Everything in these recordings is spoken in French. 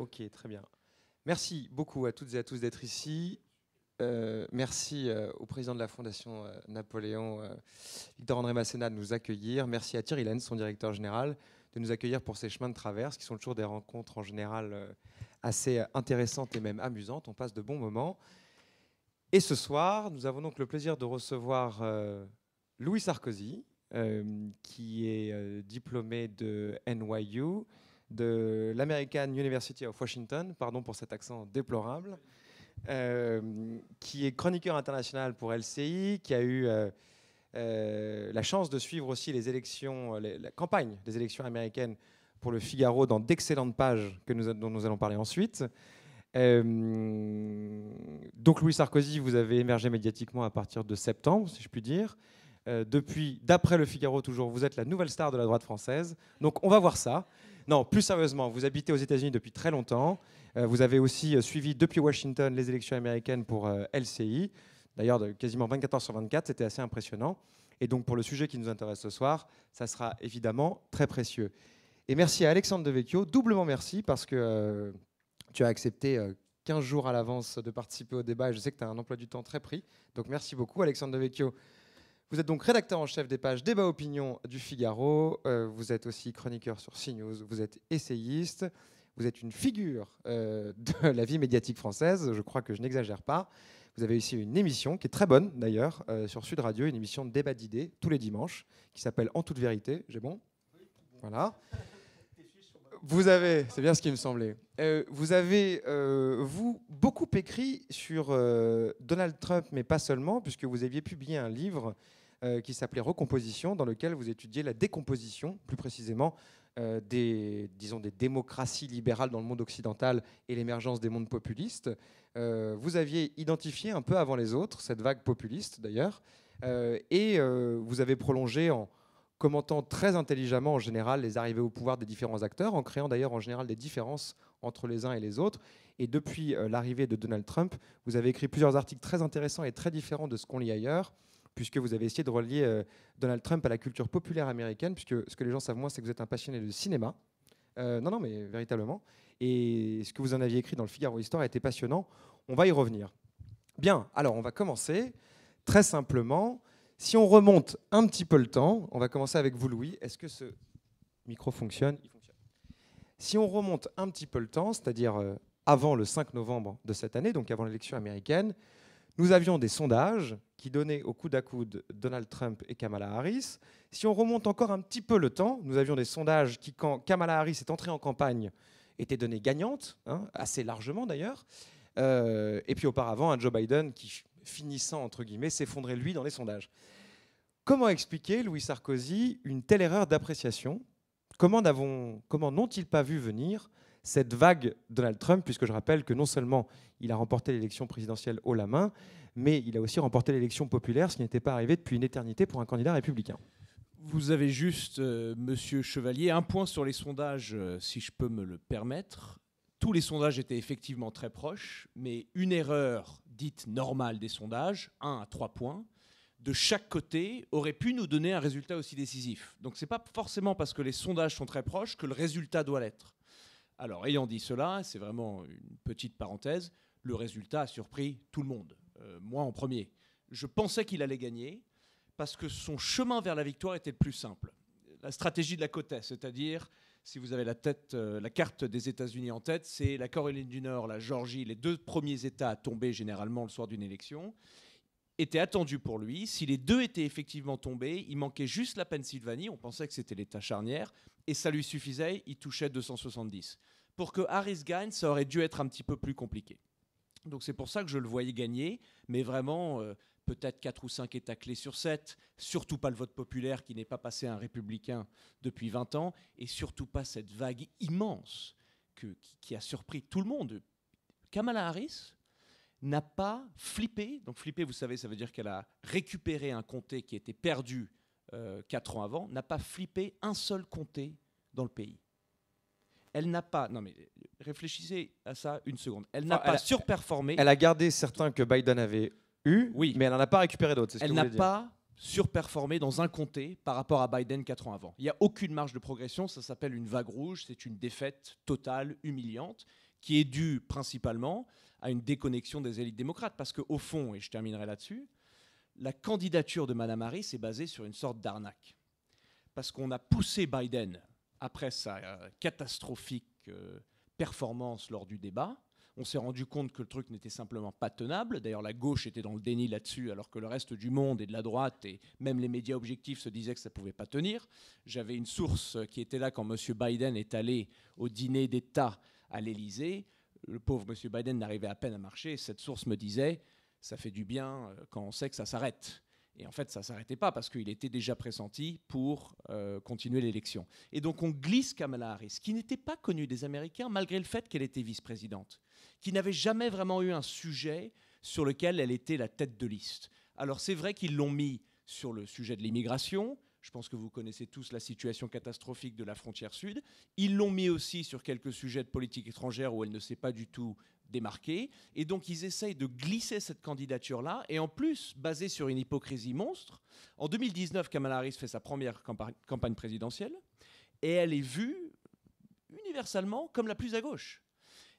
Ok, très bien. Merci beaucoup à toutes et à tous d'être ici. Merci au président de la Fondation Napoléon, Victor-André Masséna, de nous accueillir. Merci à Thierry Lenz, son directeur général, de nous accueillir pour ces chemins de traverse, qui sont toujours des rencontres en général assez intéressantes et même amusantes. On passe de bons moments. Et ce soir, nous avons donc le plaisir de recevoir Louis Sarkozy, qui est diplômé de NYU, de l'American University of Washington, pardon pour cet accent déplorable, qui est chroniqueur international pour LCI, qui a eu la chance de suivre aussi les élections, la campagne des élections américaines pour le Figaro dans d'excellentes pages dont nous allons parler ensuite. Donc Louis Sarkozy, vous avez émergé médiatiquement à partir de septembre, si je puis dire. D'après le Figaro toujours, vous êtes la nouvelle star de la droite française. Donc on va voir ça. Non, plus sérieusement, vous habitez aux États-Unis depuis très longtemps. Vous avez aussi suivi depuis Washington les élections américaines pour LCI. D'ailleurs, quasiment 24 heures sur 24, c'était assez impressionnant. Et donc pour le sujet qui nous intéresse ce soir, ça sera évidemment très précieux. Et merci à Alexandre Devecchio, doublement merci, parce que tu as accepté 15 jours à l'avance de participer au débat. Et je sais que tu as un emploi du temps très pris. Donc merci beaucoup, Alexandre Devecchio. Vous êtes donc rédacteur en chef des pages Débat Opinion du Figaro. Vous êtes aussi chroniqueur sur CNews. Vous êtes essayiste. Vous êtes une figure de la vie médiatique française. Je crois que je n'exagère pas. Vous avez aussi une émission qui est très bonne d'ailleurs sur Sud Radio, une émission de débat d'idées tous les dimanches qui s'appelle En toute vérité. J'ai bon ? Voilà. Vous avez, c'est bien ce qui me semblait, vous avez, vous, beaucoup écrit sur Donald Trump, mais pas seulement, puisque vous aviez publié un livre qui s'appelait Recomposition, dans lequel vous étudiez la décomposition, plus précisément, des démocraties libérales dans le monde occidental et l'émergence des mondes populistes. Vous aviez identifié un peu avant les autres cette vague populiste, d'ailleurs, et vous avez prolongé en commentant très intelligemment en général les arrivées au pouvoir des différents acteurs, en créant d'ailleurs en général des différences entre les uns et les autres. Et depuis l'arrivée de Donald Trump, vous avez écrit plusieurs articles très intéressants et très différents de ce qu'on lit ailleurs, puisque vous avez essayé de relier Donald Trump à la culture populaire américaine, puisque ce que les gens savent moins, c'est que vous êtes un passionné de cinéma. Non, mais véritablement. Et ce que vous en aviez écrit dans le Figaro Histoire a été passionnant. On va y revenir. Bien, alors on va commencer très simplement. Si on remonte un petit peu le temps, on va commencer avec vous, Louis. Est-ce que ce micro fonctionne ? Il fonctionne. Si on remonte un petit peu le temps, c'est-à-dire avant le 5 novembre de cette année, donc avant l'élection américaine, nous avions des sondages qui donnaient au coude à coude Donald Trump et Kamala Harris. Si on remonte encore un petit peu le temps, nous avions des sondages qui, quand Kamala Harris est entrée en campagne, étaient données gagnantes, assez largement d'ailleurs. Et puis auparavant, un Joe Biden qui, finissant entre guillemets, s'effondrait lui dans les sondages. Comment expliquer, Louis Sarkozy, une telle erreur d'appréciation ? Comment n'ont-ils pas vu venir cette vague Donald Trump, puisque je rappelle que non seulement il a remporté l'élection présidentielle haut la main, mais il a aussi remporté l'élection populaire, ce qui n'était pas arrivé depuis une éternité pour un candidat républicain. Vous avez juste, monsieur Chevalier, un point sur les sondages, si je peux me le permettre. Tous les sondages étaient effectivement très proches, mais une erreur dite normale des sondages, 1 à 3 points, de chaque côté aurait pu nous donner un résultat aussi décisif. Donc ce n'est pas forcément parce que les sondages sont très proches que le résultat doit l'être. Alors ayant dit cela, c'est vraiment une petite parenthèse, le résultat a surpris tout le monde, moi en premier. Je pensais qu'il allait gagner parce que son chemin vers la victoire était le plus simple. La stratégie de la côte est, c'est-à-dire, si vous avez la carte des États-Unis en tête, c'est la Caroline du Nord, la Géorgie, les 2 premiers États à tomber généralement le soir d'une élection, étaient attendus pour lui. Si les 2 étaient effectivement tombés, il manquait juste la Pennsylvanie, on pensait que c'était l'État charnière, et ça lui suffisait, il touchait 270. Pour que Harris gagne, ça aurait dû être un petit peu plus compliqué. Donc c'est pour ça que je le voyais gagner, mais vraiment peut-être 4 ou 5 États clés sur 7, surtout pas le vote populaire qui n'est pas passé à un républicain depuis 20 ans, et surtout pas cette vague immense qui a surpris tout le monde. Kamala Harris n'a pas flippé. Donc flippé, vous savez, ça veut dire qu'elle a récupéré un comté qui était perdu 4 ans avant, n'a pas flippé un seul comté dans le pays. Elle n'a pas... Non mais réfléchissez à ça une seconde. Elle n'a pas surperformé. Elle a gardé certains que Biden avait eus, oui, mais elle n'en a pas récupéré d'autres. Elle n'a pas surperformé dans un comté par rapport à Biden 4 ans avant. Il n'y a aucune marge de progression, ça s'appelle une vague rouge, c'est une défaite totale, humiliante, qui est due principalement à une déconnexion des élites démocrates. Parce qu'au fond, et je terminerai là-dessus, la candidature de Mme Harris est basée sur une sorte d'arnaque. Parce qu'on a poussé Biden, après sa catastrophique performance lors du débat, on s'est rendu compte que le truc n'était simplement pas tenable. D'ailleurs, la gauche était dans le déni là-dessus, alors que le reste du monde et de la droite, et même les médias objectifs se disaient que ça ne pouvait pas tenir. J'avais une source qui était là quand M. Biden est allé au dîner d'État à l'Élysée. Le pauvre M. Biden n'arrivait à peine à marcher. Cette source me disait « ça fait du bien quand on sait que ça s'arrête ». Et en fait, ça ne s'arrêtait pas parce qu'il était déjà pressenti pour continuer l'élection. Et donc, on glisse Kamala Harris, qui n'était pas connue des Américains, malgré le fait qu'elle était vice-présidente, qui n'avait jamais vraiment eu un sujet sur lequel elle était la tête de liste. Alors, c'est vrai qu'ils l'ont mis sur le sujet de l'immigration. Je pense que vous connaissez tous la situation catastrophique de la frontière sud. Ils l'ont mis aussi sur quelques sujets de politique étrangère où elle ne s'est pas du tout démarquée. Et donc, ils essayent de glisser cette candidature-là. Et en plus, basée sur une hypocrisie monstre, en 2019, Kamala Harris fait sa première campagne présidentielle. Et elle est vue universellement comme la plus à gauche.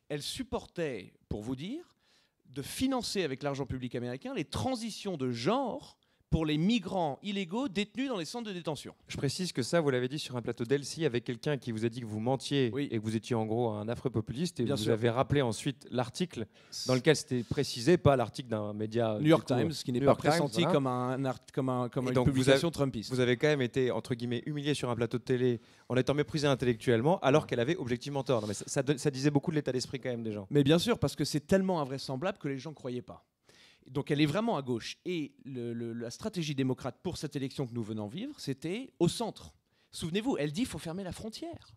Elle supportait, pour vous dire, de financer avec l'argent public américain les transitions de genre pour les migrants illégaux détenus dans les centres de détention. Je précise que ça, vous l'avez dit sur un plateau d'Elsie avec quelqu'un qui vous a dit que vous mentiez Oui. et que vous étiez en gros un affreux populiste. Et Bien vous sûr. avez rappelé ensuite l'article dans lequel c'était précisé, pas l'article d'un média New York Times, qui n'est New pas York Times, pressenti voilà. comme Et une donc publication trumpiste. Vous avez quand même été, entre guillemets, humilié sur un plateau de télé en étant méprisé intellectuellement, alors qu'elle avait objectivement tort. Non, mais ça disait beaucoup de l'état d'esprit quand même des gens. Mais bien sûr, parce que c'est tellement invraisemblable que les gens ne croyaient pas. Donc elle est vraiment à gauche. Et la stratégie démocrate pour cette élection que nous venons vivre, c'était au centre. Souvenez-vous, elle dit qu'il faut fermer la frontière.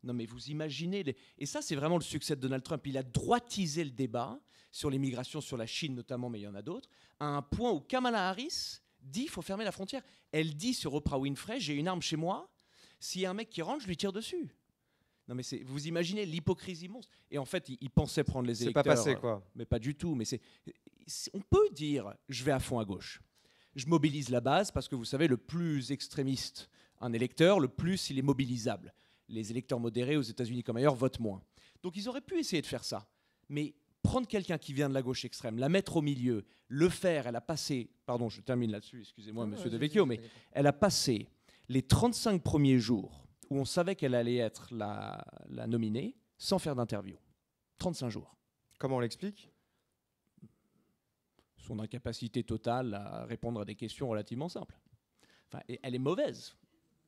Non mais vous imaginez... Et ça, c'est vraiment le succès de Donald Trump. Il a droitisé le débat sur l'immigration, sur la Chine notamment, mais il y en a d'autres, à un point où Kamala Harris dit qu'il faut fermer la frontière. Elle dit sur Oprah Winfrey, j'ai une arme chez moi, s'il y a un mec qui rentre, je lui tire dessus. Non mais vous imaginez l'hypocrisie monstre. Et en fait, il pensait prendre les électeurs. C'est pas passé, quoi. Mais pas du tout. Mais on peut dire, je vais à fond à gauche. Je mobilise la base parce que vous savez, le plus extrémiste un électeur, le plus il est mobilisable. Les électeurs modérés aux États-Unis comme ailleurs votent moins. Donc ils auraient pu essayer de faire ça. Mais prendre quelqu'un qui vient de la gauche extrême, la mettre au milieu, le faire, elle a passé, pardon, je termine là-dessus, excusez-moi, monsieur De Vecchio, mais elle a passé les 35 premiers jours où on savait qu'elle allait être la nominée sans faire d'interview. 35 jours. Comment on l'explique ? Son incapacité totale à répondre à des questions relativement simples. Enfin, elle est mauvaise.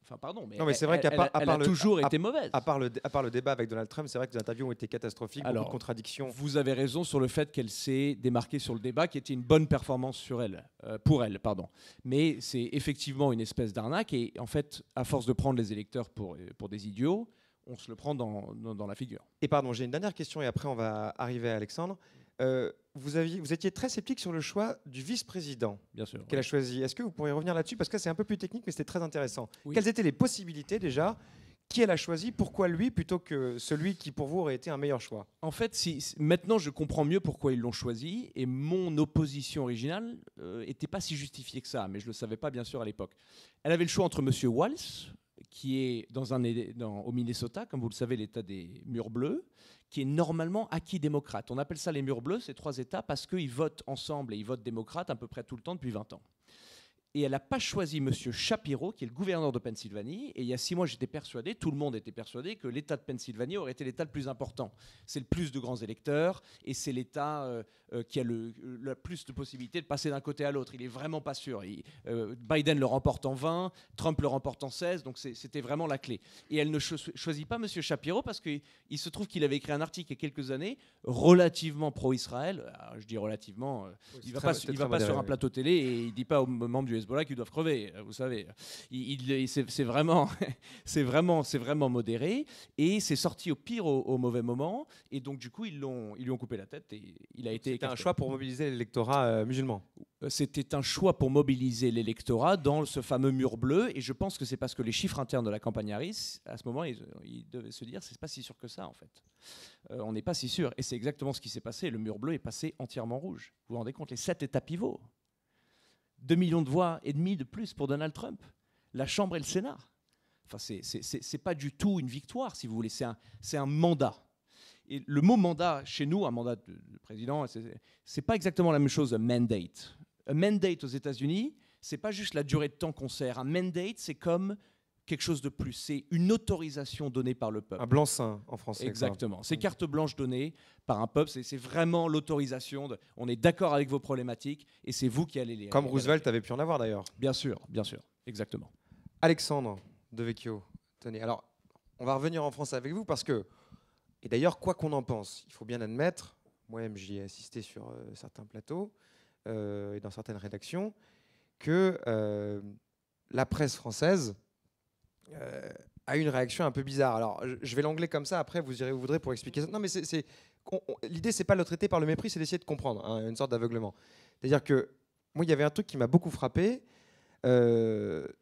Enfin, pardon, mais, non, mais c'est vrai qu'elle a toujours été mauvaise. À part le débat avec Donald Trump, c'est vrai que les interviews ont été catastrophiques, beaucoup de contradictions. Vous avez raison sur le fait qu'elle s'est démarquée sur le débat, qui était une bonne performance sur elle, pour elle, pardon. Mais c'est effectivement une espèce d'arnaque, et en fait, à force de prendre les électeurs pour des idiots, on se le prend dans la figure. Et pardon, j'ai une dernière question, et après on va arriver à Alexandre. Vous étiez très sceptique sur le choix du vice-président qu'elle a choisi. Est-ce que vous pourriez revenir là-dessus? Parce que c'est un peu plus technique, mais c'était très intéressant. Oui. Quelles étaient les possibilités déjà? Qui elle a choisi? Pourquoi lui plutôt que celui qui pour vous aurait été un meilleur choix? En fait, maintenant je comprends mieux pourquoi ils l'ont choisi, et mon opposition originale n'était pas si justifiée que ça, mais je ne le savais pas bien sûr à l'époque. Elle avait le choix entre M. Walz, qui est au Minnesota, comme vous le savez, l'État des murs bleus, qui est normalement acquis démocrate. On appelle ça les murs bleus, ces trois États, parce qu'ils votent ensemble et ils votent démocrate à peu près tout le temps depuis 20 ans. Et elle n'a pas choisi M. Shapiro, qui est le gouverneur de Pennsylvanie. Et il y a 6 mois, j'étais persuadé, tout le monde était persuadé, que l'État de Pennsylvanie aurait été l'État le plus important. C'est le plus de grands électeurs et c'est l'État qui a le plus de possibilités de passer d'un côté à l'autre. Il n'est vraiment pas sûr. Biden le remporte en 20, Trump le remporte en 16, donc c'était vraiment la clé. Et elle ne choisit pas M. Shapiro parce qu'il se trouve qu'il avait écrit un article il y a quelques années relativement pro-Israël. Alors, je dis relativement, il ne va pas sur un plateau télé et il ne dit pas aux membres du Hezbollah qui doivent crever, vous savez. C'est vraiment modéré et c'est sorti au pire au mauvais moment et donc du coup ils lui ont coupé la tête et il a été. C'était un choix pour mobiliser l'électorat musulman. C'était un choix pour mobiliser l'électorat dans ce fameux mur bleu et je pense que c'est parce que les chiffres internes de la campagne Harris, à ce moment ils devaient se dire c'est pas si sûr que ça en fait. On n'est pas si sûr et c'est exactement ce qui s'est passé. Le mur bleu est passé entièrement rouge. Vous vous rendez compte, les 7 États pivots. 2 millions de voix et demi de plus pour Donald Trump. La Chambre et le Sénat. Enfin, c'est pas du tout une victoire, si vous voulez. C'est un mandat. Et le mot mandat, chez nous, un mandat de président, c'est pas exactement la même chose, un mandate. Un mandate aux États-Unis, c'est pas juste la durée de temps qu'on sert. Un mandate, c'est comme quelque chose de plus. C'est une autorisation donnée par le peuple. Un blanc-seing en français. Exactement. C'est carte blanche donnée par un peuple. C'est vraiment l'autorisation. On est d'accord avec vos problématiques et c'est vous qui allez les... Comme Roosevelt avait pu en avoir d'ailleurs. Bien sûr, exactement. Alexandre Devecchio, tenez, alors on va revenir en France avec vous parce que, et d'ailleurs quoi qu'on en pense, il faut bien admettre, moi-même j'y ai assisté sur certains plateaux et dans certaines rédactions, que la presse française a une réaction un peu bizarre. Alors, je vais l'angler comme ça, après, vous irez où vous voudrez pour expliquer ça. Non, mais l'idée, c'est pas de le traiter par le mépris, c'est d'essayer de comprendre, hein, une sorte d'aveuglement. C'est-à-dire que, moi, il y avait un truc qui m'a beaucoup frappé,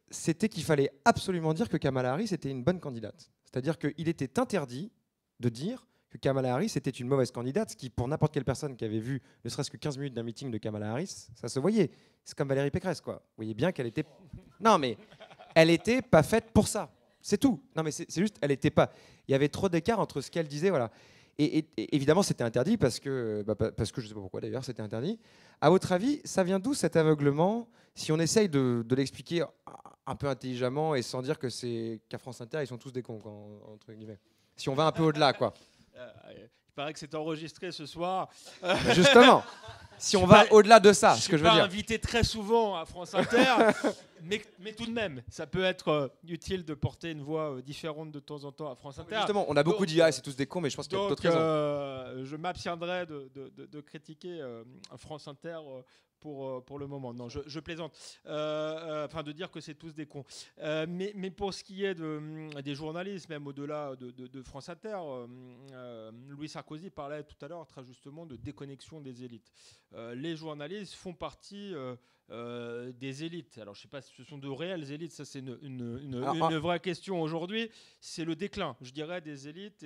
c'était qu'il fallait absolument dire que Kamala Harris était une bonne candidate. C'est-à-dire qu'il était interdit de dire que Kamala Harris était une mauvaise candidate, ce qui, pour n'importe quelle personne qui avait vu ne serait-ce que 15 minutes d'un meeting de Kamala Harris, ça se voyait. C'est comme Valérie Pécresse, quoi. Vous voyez bien qu'elle était... Non, mais... elle n'était pas faite pour ça. C'est tout. Non, mais c'est juste, elle n'était pas. Il y avait trop d'écart entre ce qu'elle disait, voilà. Et évidemment, c'était interdit parce que je ne sais pas pourquoi d'ailleurs, c'était interdit. À votre avis, ça vient d'où cet aveuglement? Si on essaye de l'expliquer un peu intelligemment et sans dire que c'est qu'à France Inter, ils sont tous des cons, entre guillemets. Si on va un peu au-delà, quoi. Il paraît que c'est enregistré ce soir. Justement. Si on va au-delà de ça, ce que je veux dire. Je suis pas invité très souvent à France Inter, mais tout de même, ça peut être utile de porter une voix différente de temps en temps à France Inter. Justement, on a beaucoup dit c'est tous des cons, mais je pense qu'il y a d'autres raisons. Je m'abstiendrai de critiquer France Inter pour le moment. Non, je plaisante. Enfin, de dire que c'est tous des cons. Mais pour ce qui est des journalistes, même au-delà de France Inter, Louis Sarkozy parlait tout à l'heure très justement de déconnexion des élites. Les journalistes font partie des élites. Alors, je ne sais pas si ce sont de réelles élites, ça c'est une vraie question aujourd'hui. C'est le déclin, je dirais, des élites.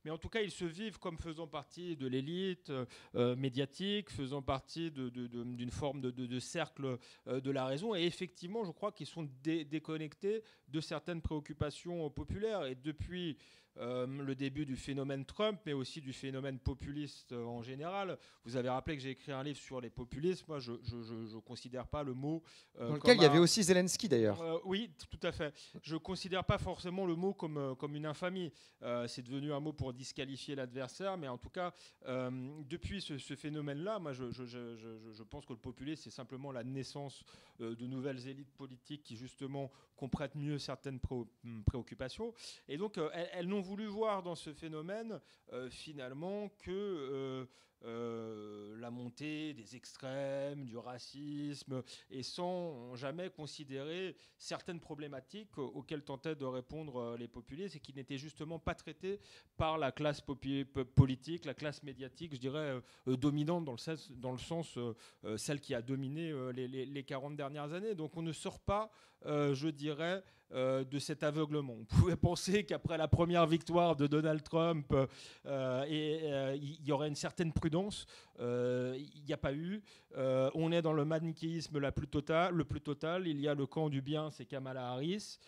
Mais en tout cas, ils se vivent comme faisant partie de l'élite médiatique, faisant partie d'une forme de cercle de la raison. Et effectivement, je crois qu'ils sont déconnectés de certaines préoccupations populaires. Et depuis le début du phénomène Trump, mais aussi du phénomène populiste en général. Vous avez rappelé que j'ai écrit un livre sur les populistes. Moi, je ne considère pas le mot... dans lequel il y avait aussi Zelensky, d'ailleurs. Oui, tout à fait. Je ne considère pas forcément le mot comme une infamie. C'est devenu un mot pour disqualifier l'adversaire, mais en tout cas, depuis ce phénomène-là, moi, je pense que le populisme, c'est simplement la naissance de nouvelles élites politiques qui, justement, comprennent mieux certaines préoccupations. Et donc, elles n'ont voulu voir dans ce phénomène, finalement, que la montée des extrêmes, du racisme, et sans jamais considérer certaines problématiques auxquelles tentaient de répondre les populistes et qui n'étaient justement pas traitées par la classe politique, la classe médiatique, je dirais, dominante dans le sens celle qui a dominé les 40 dernières années. Donc on ne sort pas, je dirais, de cet aveuglement. On pouvait penser qu'après la première victoire de Donald Trump, il y aurait une certaine prudence. Il n'y a pas eu. On est dans le manichéisme le plus total. Il y a le camp du bien, c'est Kamala Harris.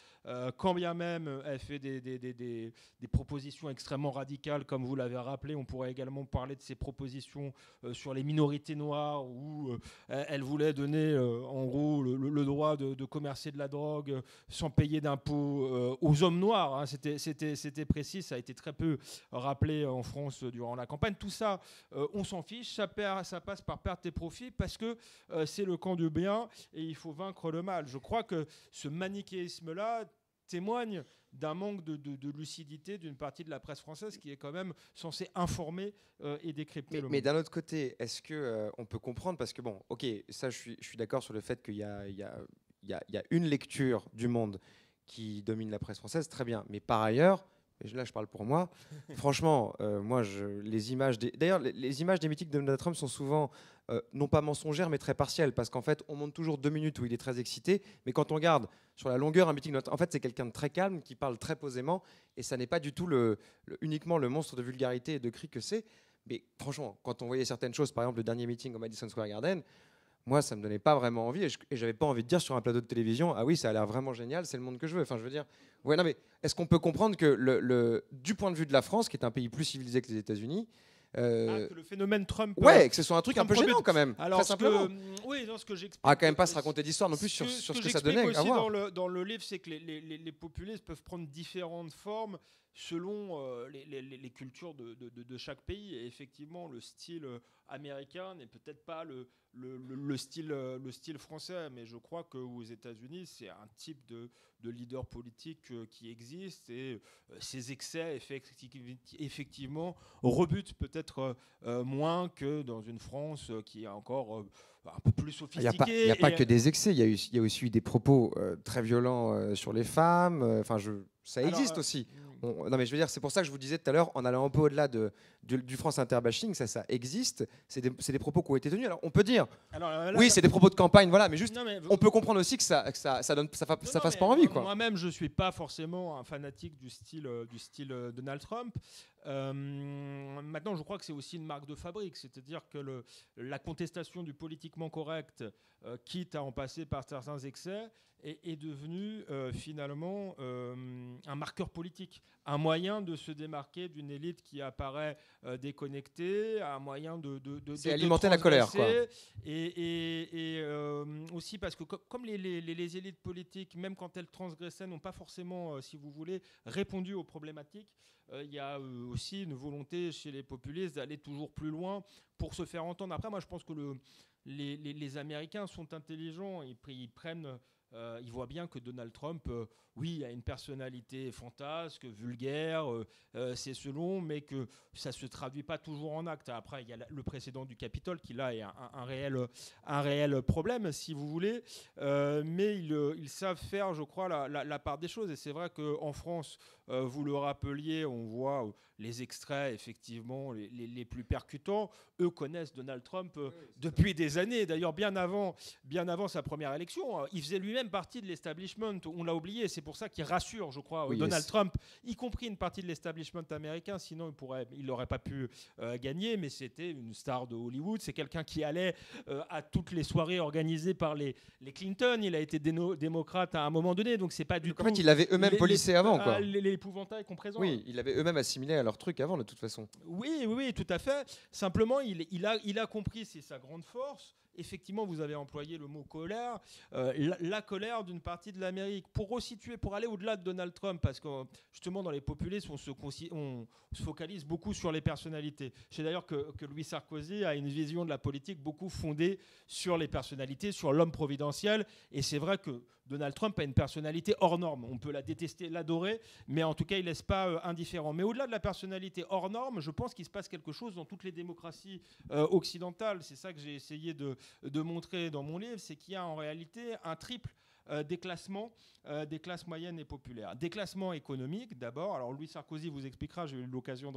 Quand bien même elle fait des propositions extrêmement radicales, comme vous l'avez rappelé, on pourrait également parler de ses propositions sur les minorités noires, où elle voulait donner en gros le droit de commercer de la drogue sans payer d'impôts aux hommes noirs. Hein. C'était précis, ça a été très peu rappelé en France durant la campagne. Tout ça, on s'en fiche, ça passe par perte et profit parce que c'est le camp du bien et il faut vaincre le mal. Je crois que ce manichéisme-là témoigne d'un manque de lucidité d'une partie de la presse française qui est quand même censée informer et décrypter le monde. Mais d'un autre côté, est-ce qu'on peut comprendre, parce que bon, ok, ça je suis d'accord sur le fait qu'il y a une lecture du monde qui domine la presse française, très bien, mais par ailleurs, et là je parle pour moi, franchement, les images les images des meetings de Donald Trump sont souvent non pas mensongères mais très partielles, parce qu'en fait on montre toujours 2 minutes où il est très excité, mais quand on regarde sur la longueur un meeting, en fait c'est quelqu'un de très calme qui parle très posément, et ça n'est pas du tout uniquement le monstre de vulgarité et de cri que c'est. Mais franchement, quand on voyait certaines choses, par exemple le dernier meeting au Madison Square Garden, moi, ça me donnait pas vraiment envie, et j'avais pas envie de dire sur un plateau de télévision, ah oui, ça a l'air vraiment génial, c'est le monde que je veux. Enfin, je veux dire, ouais, non, mais est-ce qu'on peut comprendre que du point de vue de la France, qui est un pays plus civilisé que les États-Unis, que le phénomène Trump. ouais, que ce soit un truc un Trump peu gênant rebute. quand même. Alors, très simplement. oui, non, ce que j'explique. Ah, quand même pas se raconter d'histoire non plus sur ce que ça donnait. Aussi dans le livre, c'est que les populistes peuvent prendre différentes formes selon les cultures de chaque pays. Et effectivement, le style américain n'est peut-être pas le style français, mais je crois qu'aux États-Unis, c'est un type de leader politique qui existe, et ces excès, effectivement, rebutent peut-être moins que dans une France qui est encore un peu plus sophistiquée. Il n'y a pas que des excès, il y a aussi eu des propos très violents sur les femmes. Enfin, ça existe aussi. Non, mais je veux dire, c'est pour ça que je vous disais tout à l'heure, en allant un peu au-delà du France Inter bashing, ça existe. C'est des propos qui ont été tenus. Alors, on peut dire, oui, c'est des propos de campagne, voilà, mais juste, on peut comprendre aussi que ça fasse pas envie, quoi. Moi-même, je suis pas forcément un fanatique du style Donald Trump. Maintenant, je crois que c'est aussi une marque de fabrique, c'est-à-dire que la contestation du politiquement correct, quitte à en passer par certains excès, est devenu finalement un marqueur politique, un moyen de se démarquer d'une élite qui apparaît déconnectée, un moyen de alimenter la colère, quoi. Et aussi parce que comme les élites politiques, même quand elles transgressaient, n'ont pas forcément, si vous voulez, répondu aux problématiques, il y a aussi une volonté chez les populistes d'aller toujours plus loin pour se faire entendre. Après, moi, je pense que les Américains sont intelligents, ils prennent... ils voient bien que Donald Trump, oui, a une personnalité fantasque, vulgaire, c'est selon, mais que ça ne se traduit pas toujours en actes. Après, il y a le précédent du Capitole qui, là, est un réel problème, si vous voulez. Mais ils savent faire, je crois, la part des choses. Et c'est vrai qu'en France, vous le rappeliez, on voit les extraits, effectivement, les plus percutants. Eux connaissent Donald Trump depuis des années. D'ailleurs, bien avant sa première élection. Il faisait lui-même partie de l'establishment. On l'a oublié. C'est pour ça qu'il rassure, je crois, Donald Trump, y compris une partie de l'establishment américain. Sinon, il n'aurait pas pu gagner. Mais c'était une star de Hollywood. C'est quelqu'un qui allait à toutes les soirées organisées par les Clinton. Il a été démocrate à un moment donné. Donc, c'est pas du tout... En fait, ils l'avaient eux-mêmes policé avant, quoi. L'épouvantail qu'on présente. Oui, ils l'avaient eux-mêmes assimilé à leur truc avant, de toute façon. Oui, tout à fait. Simplement, il a compris, c'est sa grande force. Effectivement, vous avez employé le mot colère, la colère d'une partie de l'Amérique. Pour resituer, pour aller au-delà de Donald Trump, parce que justement dans les populistes, on se focalise beaucoup sur les personnalités. Je sais d'ailleurs que Louis Sarkozy a une vision de la politique beaucoup fondée sur les personnalités, sur l'homme providentiel. Et c'est vrai que Donald Trump a une personnalité hors norme. On peut la détester, l'adorer, mais en tout cas, il ne laisse pas indifférent. Mais au-delà de la personnalité hors norme, je pense qu'il se passe quelque chose dans toutes les démocraties occidentales. C'est ça que j'ai essayé de montrer dans mon livre, c'est qu'il y a en réalité un triple déclassement des classes moyennes et populaires. Déclassement économique d'abord. Alors Louis Sarkozy vous expliquera, j'ai eu l'occasion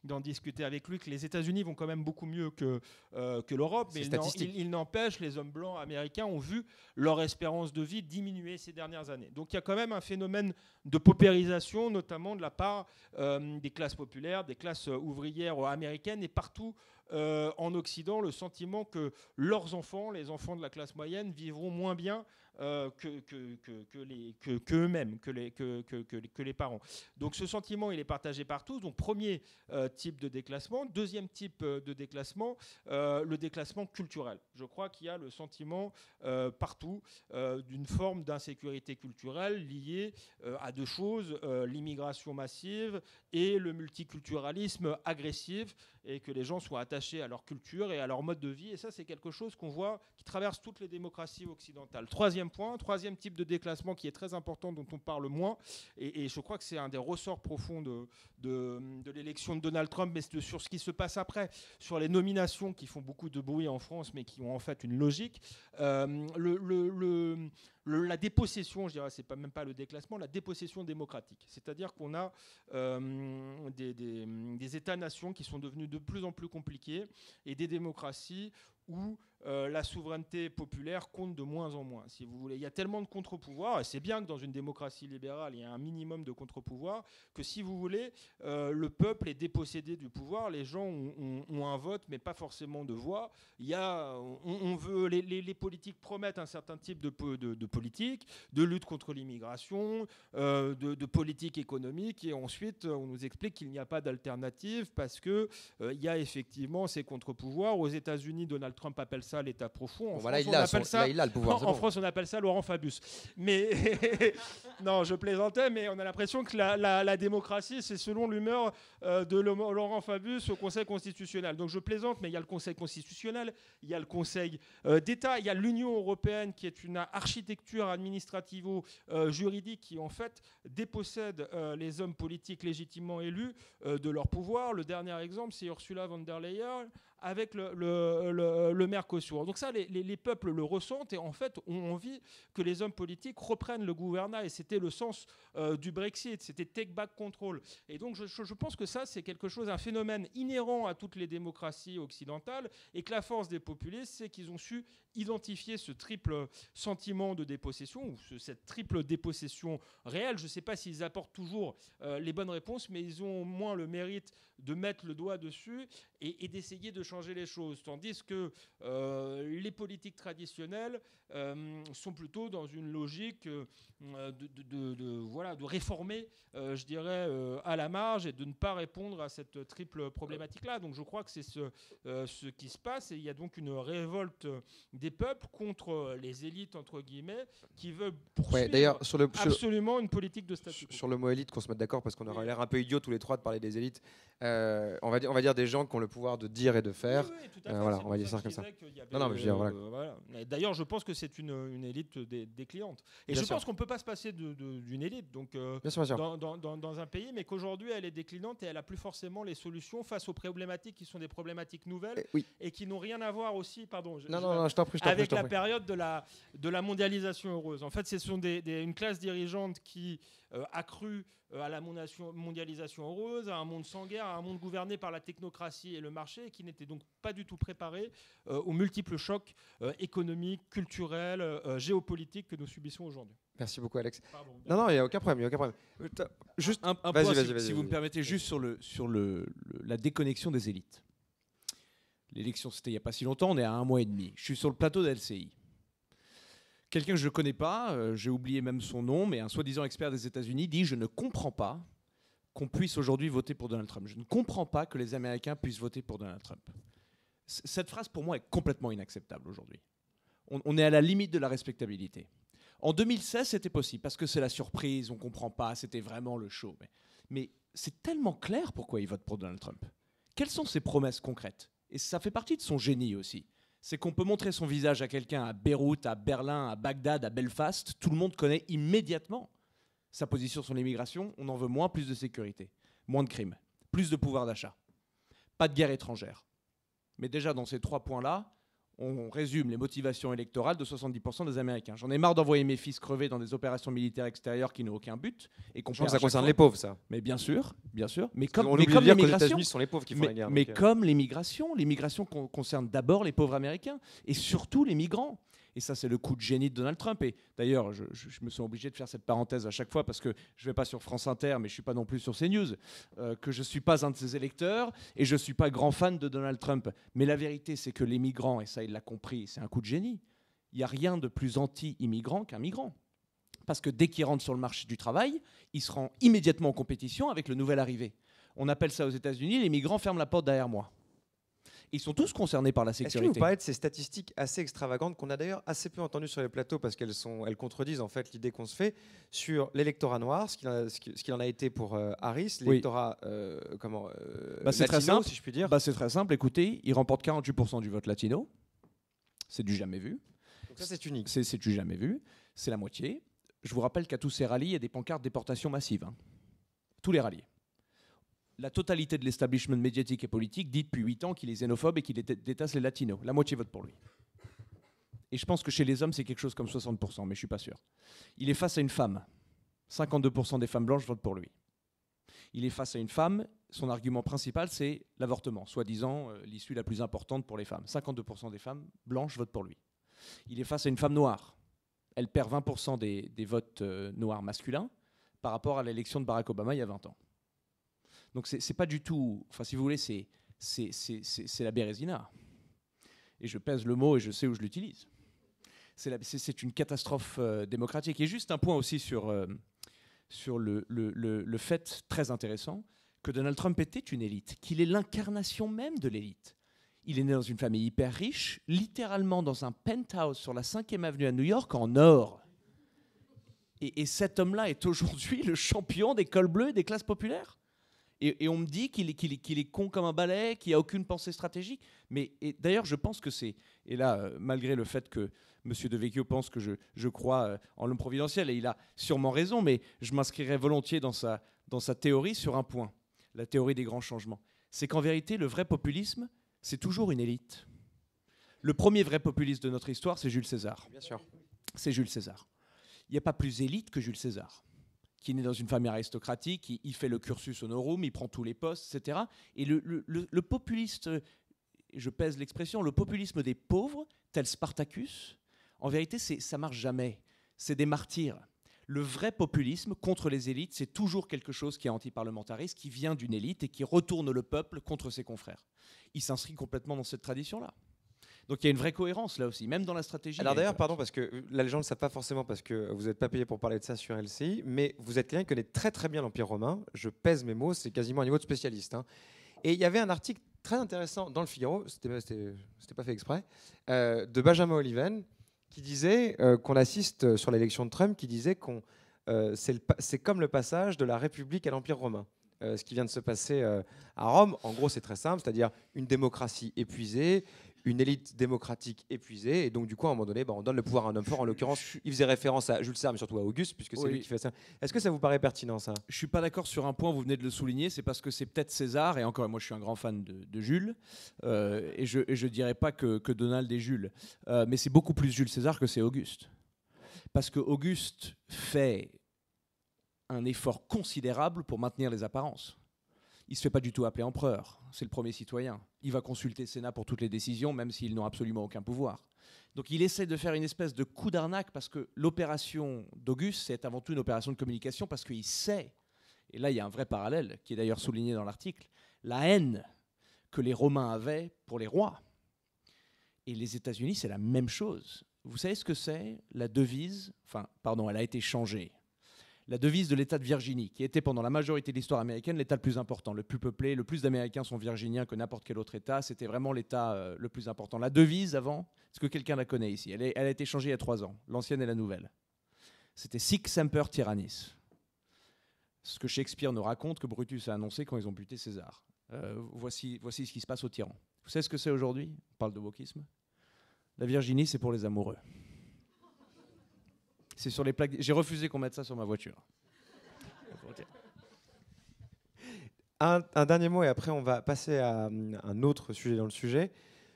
d'en discuter avec lui, que les États-Unis vont quand même beaucoup mieux que l'Europe, mais il n'empêche, les hommes blancs américains ont vu leur espérance de vie diminuer ces dernières années. Donc il y a quand même un phénomène de paupérisation, notamment de la part des classes populaires, des classes ouvrières américaines, et partout en Occident, le sentiment que leurs enfants, les enfants de la classe moyenne, vivront moins bien qu'eux-mêmes, que les parents. Donc ce sentiment, il est partagé par tous. Donc premier type de déclassement. Deuxième type de déclassement, le déclassement culturel. Je crois qu'il y a le sentiment partout d'une forme d'insécurité culturelle liée à deux choses, l'immigration massive et le multiculturalisme agressif, et que les gens soient attachés à leur culture et à leur mode de vie. Et ça, c'est quelque chose qu'on voit qui traverse toutes les démocraties occidentales. Troisième point, troisième type de déclassement qui est très important, dont on parle moins, et je crois que c'est un des ressorts profonds de l'élection de Donald Trump, mais sur ce qui se passe après, sur les nominations qui font beaucoup de bruit en France, mais qui ont en fait une logique. La dépossession, je dirais, c'est même pas le déclassement, la dépossession démocratique. C'est-à-dire qu'on a des États-nations qui sont devenus de plus en plus compliqués, et des démocraties où la souveraineté populaire compte de moins en moins, si vous voulez. Il y a tellement de contre-pouvoirs, et c'est bien que dans une démocratie libérale, il y a un minimum de contre-pouvoirs, que si vous voulez, le peuple est dépossédé du pouvoir, les gens ont un vote, mais pas forcément de voix. On veut, les politiques promettent un certain type de politique, de lutte contre l'immigration, de politique économique, et ensuite on nous explique qu'il n'y a pas d'alternative parce qu'il y a effectivement ces contre-pouvoirs. Aux États-Unis, Donald Trump appelle ça l'État profond. En France, il a le pouvoir. En France, on appelle ça Laurent Fabius. Mais non, je plaisantais, mais on a l'impression que la démocratie, c'est selon l'humeur de Laurent Fabius au Conseil constitutionnel. Donc je plaisante, mais il y a le Conseil constitutionnel, il y a le Conseil d'État, il y a l'Union européenne qui est une architecture administrativo-juridique qui en fait dépossède les hommes politiques légitimement élus de leur pouvoir. Le dernier exemple, c'est Ursula von der Leyen avec le Mercosur. Donc ça, les peuples le ressentent et en fait ont envie que les hommes politiques reprennent le gouvernail. Et c'était le sens du Brexit, c'était take back control. Et donc je pense que ça, c'est quelque chose, un phénomène inhérent à toutes les démocraties occidentales, et que la force des populistes, c'est qu'ils ont su identifier ce triple sentiment de dépossession, ou cette triple dépossession réelle. Je ne sais pas s'ils apportent toujours les bonnes réponses, mais ils ont au moins le mérite de mettre le doigt dessus et d'essayer de changer les choses. Tandis que les politiques traditionnelles sont plutôt dans une logique de réformer, je dirais, à la marge, et de ne pas répondre à cette triple problématique-là. Donc je crois que c'est ce qui se passe, et il y a donc une révolte des peuples contre les élites, entre guillemets, qui veulent poursuivre absolument une politique de statut quo. Sur le mot élite, qu'on se mette d'accord, parce qu'on aurait l'air un peu idiot tous les trois de parler des élites. On va dire des gens qui ont le pouvoir de dire et de faire. Oui, tout à fait. Voilà, on va dire ça comme ça. Non, mais je veux dire, voilà. D'ailleurs, je pense que c'est une élite des clientes. Et Bien je sûr. pense qu'on ne peut pas se passer d'une élite donc, bien sûr. dans un pays, mais qu'aujourd'hui, elle est déclinante et elle n'a plus forcément les solutions face aux problématiques qui sont des problématiques nouvelles et qui n'ont rien à voir aussi, je t'en prie, avec la période de la mondialisation heureuse. En fait, ce sont une classe dirigeante qui a cru à la mondialisation heureuse, à un monde sans guerre, à un monde gouverné par la technocratie et le marché, et qui n'était donc pas du tout préparé aux multiples chocs économiques, culturels, géopolitiques que nous subissons aujourd'hui. Merci beaucoup, Alex. Pardon. Non, il n'y a aucun problème. Juste un point, si vous me permettez, juste sur la déconnexion des élites. L'élection, c'était il n'y a pas si longtemps, on est à 1 mois et demi. Je suis sur le plateau de LCI. Quelqu'un que je ne connais pas, j'ai oublié même son nom, mais un soi-disant expert des États-Unis dit « Je ne comprends pas qu'on puisse aujourd'hui voter pour Donald Trump. Je ne comprends pas que les Américains puissent voter pour Donald Trump. » Cette phrase, pour moi, est complètement inacceptable aujourd'hui. On est à la limite de la respectabilité. En 2016, c'était possible, parce que c'est la surprise, on ne comprend pas, c'était vraiment le show. Mais c'est tellement clair pourquoi ils votent pour Donald Trump. Quelles sont ses promesses concrètes ? Et ça fait partie de son génie aussi. C'est qu'on peut montrer son visage à quelqu'un à Beyrouth, à Berlin, à Bagdad, à Belfast. Tout le monde connaît immédiatement sa position sur l'immigration. On en veut moins, plus de sécurité, moins de crimes, plus de pouvoir d'achat, pas de guerre étrangère. Mais déjà, dans ces 3 points-là, on résume les motivations électorales de 70% des Américains. J'en ai marre d'envoyer mes fils crever dans des opérations militaires extérieures qui n'ont aucun but. Et qu'on Je pense que ça concerne les pauvres, ça. Mais bien sûr. Mais comme comme l'immigration, les États-Unis sont les pauvres qui font la guerre. Mais comme l'immigration concerne d'abord les pauvres Américains et surtout les migrants. Et ça, c'est le coup de génie de Donald Trump. Et d'ailleurs, je me sens obligé de faire cette parenthèse à chaque fois parce que je ne vais pas sur France Inter, mais je ne suis pas non plus sur CNews, que je ne suis pas un de ses électeurs et je ne suis pas grand fan de Donald Trump. Mais la vérité, c'est que les migrants, et ça, il l'a compris, c'est un coup de génie. Il n'y a rien de plus anti-immigrant qu'un migrant. Parce que dès qu'il rentre sur le marché du travail, il se rend immédiatement en compétition avec le nouvel arrivé. On appelle ça aux États-Unis, les migrants ferment la porte derrière moi. Ils sont tous concernés par la sécurité. Est-ce que vous parlez de ces statistiques assez extravagantes qu'on a d'ailleurs assez peu entendues sur les plateaux parce qu'elles contredisent en fait l'idée qu'on se fait sur l'électorat noir, ce qu'il en a été pour Harris, l'électorat c'est très simple, si je puis dire. C'est très simple. Écoutez, il remporte 48% du vote latino. C'est du jamais vu. Donc ça, c'est unique. C'est du jamais vu. C'est la moitié. Je vous rappelle qu'à tous ces rallyes, il y a des pancartes déportation massive. Tous les rallyes. La totalité de l'establishment médiatique et politique dit depuis 8 ans qu'il est xénophobe et qu'il déteste les latinos. La moitié vote pour lui. Et je pense que chez les hommes, c'est quelque chose comme 60%, mais je ne suis pas sûr. Il est face à une femme. 52% des femmes blanches votent pour lui. Il est face à une femme. son argument principal, c'est l'avortement, soi-disant l'issue la plus importante pour les femmes. 52% des femmes blanches votent pour lui. Il est face à une femme noire. Elle perd 20% des votes noirs masculins par rapport à l'élection de Barack Obama il y a 20 ans. Donc c'est pas du tout... Enfin, si vous voulez, c'est la Bérésina. Et je pèse le mot et je sais où je l'utilise. C'est une catastrophe démocratique. Et juste un point aussi sur le fait très intéressant que Donald Trump était une élite, qu'il est l'incarnation même de l'élite. Il est né dans une famille hyper riche, littéralement dans un penthouse sur la 5e avenue à New York en or. Et cet homme-là est aujourd'hui le champion des cols bleus et des classes populaires. Et on me dit qu'il est con comme un balai, qu'il n'y a aucune pensée stratégique. Mais d'ailleurs, je pense que c'est... Et là, malgré le fait que M. De Vecchio pense que je crois en l'homme providentiel, et il a sûrement raison, mais je m'inscrirais volontiers dans sa théorie sur un point, la théorie des grands changements. C'est qu'en vérité, le vrai populisme, c'est toujours une élite. Le premier vrai populiste de notre histoire, c'est Jules César. Bien sûr. C'est Jules César. Il n'y a pas plus élite que Jules César, qui est né dans une famille aristocratique, il fait le cursus honorum, il prend tous les postes, etc. Et le populiste, je pèse l'expression, le populisme des pauvres, tel Spartacus, en vérité, ça marche jamais. C'est des martyrs. Le vrai populisme contre les élites, c'est toujours quelque chose qui est antiparlementariste, qui vient d'une élite et qui retourne le peuple contre ses confrères. Il s'inscrit complètement dans cette tradition-là. Donc il y a une vraie cohérence là aussi, même dans la stratégie. Alors d'ailleurs, pardon, parce que la légende ne sait pas forcément parce que vous n'êtes pas payé pour parler de ça sur LCI, mais vous êtes quelqu'un qui connaît très très bien l'Empire romain. Je pèse mes mots, c'est quasiment un niveau de spécialiste. Hein. Et il y avait un article très intéressant dans le Figaro, c'était pas fait exprès, de Benjamin Oliven, qui disait qu'on assiste sur l'élection de Trump, qui disait qu'on c'est comme le passage de la République à l'Empire romain. Ce qui vient de se passer à Rome, en gros, c'est très simple, c'est-à-dire une démocratie épuisée, une élite démocratique épuisée, et donc du coup, à un moment donné, on donne le pouvoir à un homme fort. En l'occurrence, il faisait référence à Jules César, mais surtout à Auguste, puisque c'est lui qui fait ça. Est-ce que ça vous paraît pertinent, ça ? Je suis pas d'accord sur un point, vous venez de le souligner, c'est parce que c'est peut-être César, et encore, moi je suis un grand fan de Jules, et je dirais pas que Donald est Jules, mais c'est beaucoup plus Jules César que c'est Auguste. Parce que Auguste fait un effort considérable pour maintenir les apparences. Il ne se fait pas du tout appeler empereur, c'est le premier citoyen. Il va consulter le Sénat pour toutes les décisions, même s'ils n'ont absolument aucun pouvoir. Donc il essaie de faire une espèce de coup d'arnaque, parce que l'opération d'Auguste, c'est avant tout une opération de communication, parce qu'il sait, et là il y a un vrai parallèle, qui est d'ailleurs souligné dans l'article, la haine que les Romains avaient pour les rois. Et les États-Unis, c'est la même chose. Vous savez ce que c'est la devise, elle a été changée. La devise de l'État de Virginie, qui était pendant la majorité de l'histoire américaine l'État le plus important, le plus peuplé, le plus d'Américains sont virginiens que n'importe quel autre État, c'était vraiment l'État le plus important. La devise avant, est-ce que quelqu'un la connaît ici ? Elle a été changée il y a 3 ans, l'ancienne et la nouvelle. C'était Sic Semper Tyrannis. Ce que Shakespeare nous raconte que Brutus a annoncé quand ils ont buté César. Voici ce qui se passe au tyran. Vous savez ce que c'est aujourd'hui ? On parle de wokisme. La Virginie, c'est pour les amoureux. C'est sur les plaques. J'ai refusé qu'on mette ça sur ma voiture. Un dernier mot et après on va passer à un autre sujet dans le sujet.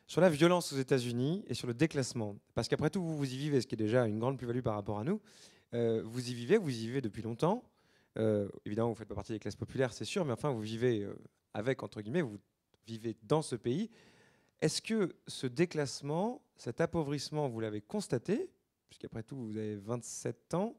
Sur la violence aux États-Unis et sur le déclassement. Parce qu'après tout, vous y vivez, ce qui est déjà une grande plus-value par rapport à nous. Vous y vivez depuis longtemps. Évidemment, vous ne faites pas partie des classes populaires, c'est sûr, mais enfin, vous vivez avec, entre guillemets, vous vivez dans ce pays. Est-ce que ce déclassement, cet appauvrissement, vous l'avez constaté ? Puisqu'après tout, vous avez 27 ans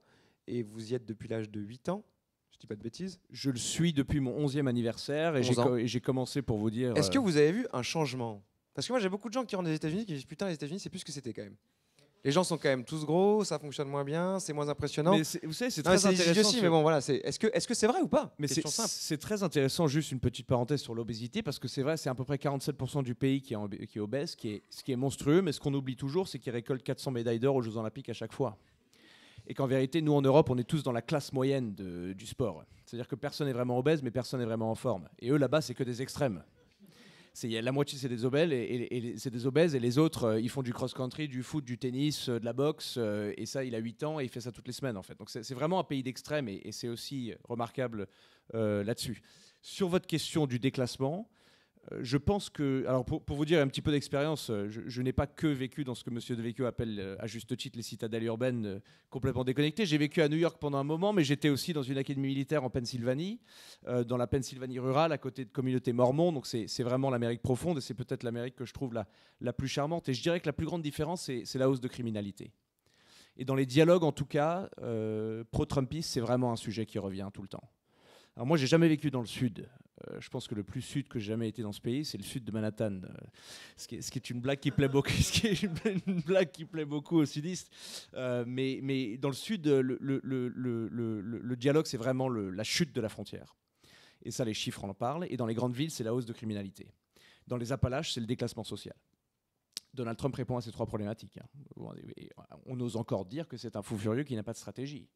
et vous y êtes depuis l'âge de 8 ans. Je ne dis pas de bêtises. Je le suis depuis mon 11e anniversaire et j'ai commencé pour vous dire... Est-ce que vous avez vu un changement ? Parce que moi, j'ai beaucoup de gens qui rentrent des États-Unis qui disent « Putain, les États-Unis, c'est plus ce que c'était quand même. » Les gens sont quand même tous gros, ça fonctionne moins bien, c'est moins impressionnant. Mais vous savez, c'est très intéressant. Mais bon, voilà, est-ce que c'est vrai ou pas ? Mais c'est très intéressant, juste une petite parenthèse sur l'obésité, parce que c'est vrai, c'est à peu près 47% du pays qui est obèse, ce qui est monstrueux, mais ce qu'on oublie toujours, c'est qu'ils récoltent 400 médailles d'or aux Jeux Olympiques à chaque fois. Et qu'en vérité, nous en Europe, on est tous dans la classe moyenne du sport. C'est-à-dire que personne n'est vraiment obèse, mais personne n'est vraiment en forme. Et eux, là-bas, c'est que des extrêmes. La moitié, c'est des obèses, et les autres, ils font du cross-country, du foot, du tennis, de la boxe, et ça, il a 8 ans, et il fait ça toutes les semaines, en fait. Donc c'est vraiment un pays d'extrême, et c'est aussi remarquable là-dessus. Sur votre question du déclassement, Je pense que, alors pour vous dire un petit peu d'expérience, je n'ai pas que vécu dans ce que M. Devecchio appelle à juste titre les citadelles urbaines complètement déconnectées. J'ai vécu à New York pendant un moment, mais j'étais aussi dans une académie militaire en Pennsylvanie, dans la Pennsylvanie rurale, à côté de communautés mormons. Donc c'est vraiment l'Amérique profonde et c'est peut-être l'Amérique que je trouve la plus charmante. Et je dirais que la plus grande différence, c'est la hausse de criminalité. Et dans les dialogues, en tout cas, pro-Trumpistes, c'est vraiment un sujet qui revient tout le temps. Alors moi, j'ai jamais vécu dans le sud. Je pense que le plus sud que j'ai jamais été dans ce pays, c'est le sud de Manhattan. Ce qui est une blague qui plaît beaucoup, une blague qui plaît beaucoup aux sudistes. Mais dans le sud, le dialogue, c'est vraiment la chute de la frontière. Et ça, les chiffres en parlent. Et dans les grandes villes, c'est la hausse de criminalité. Dans les Appalaches, c'est le déclassement social. Donald Trump répond à ces trois problématiques. On ose encore dire que c'est un fou furieux qui n'a pas de stratégie,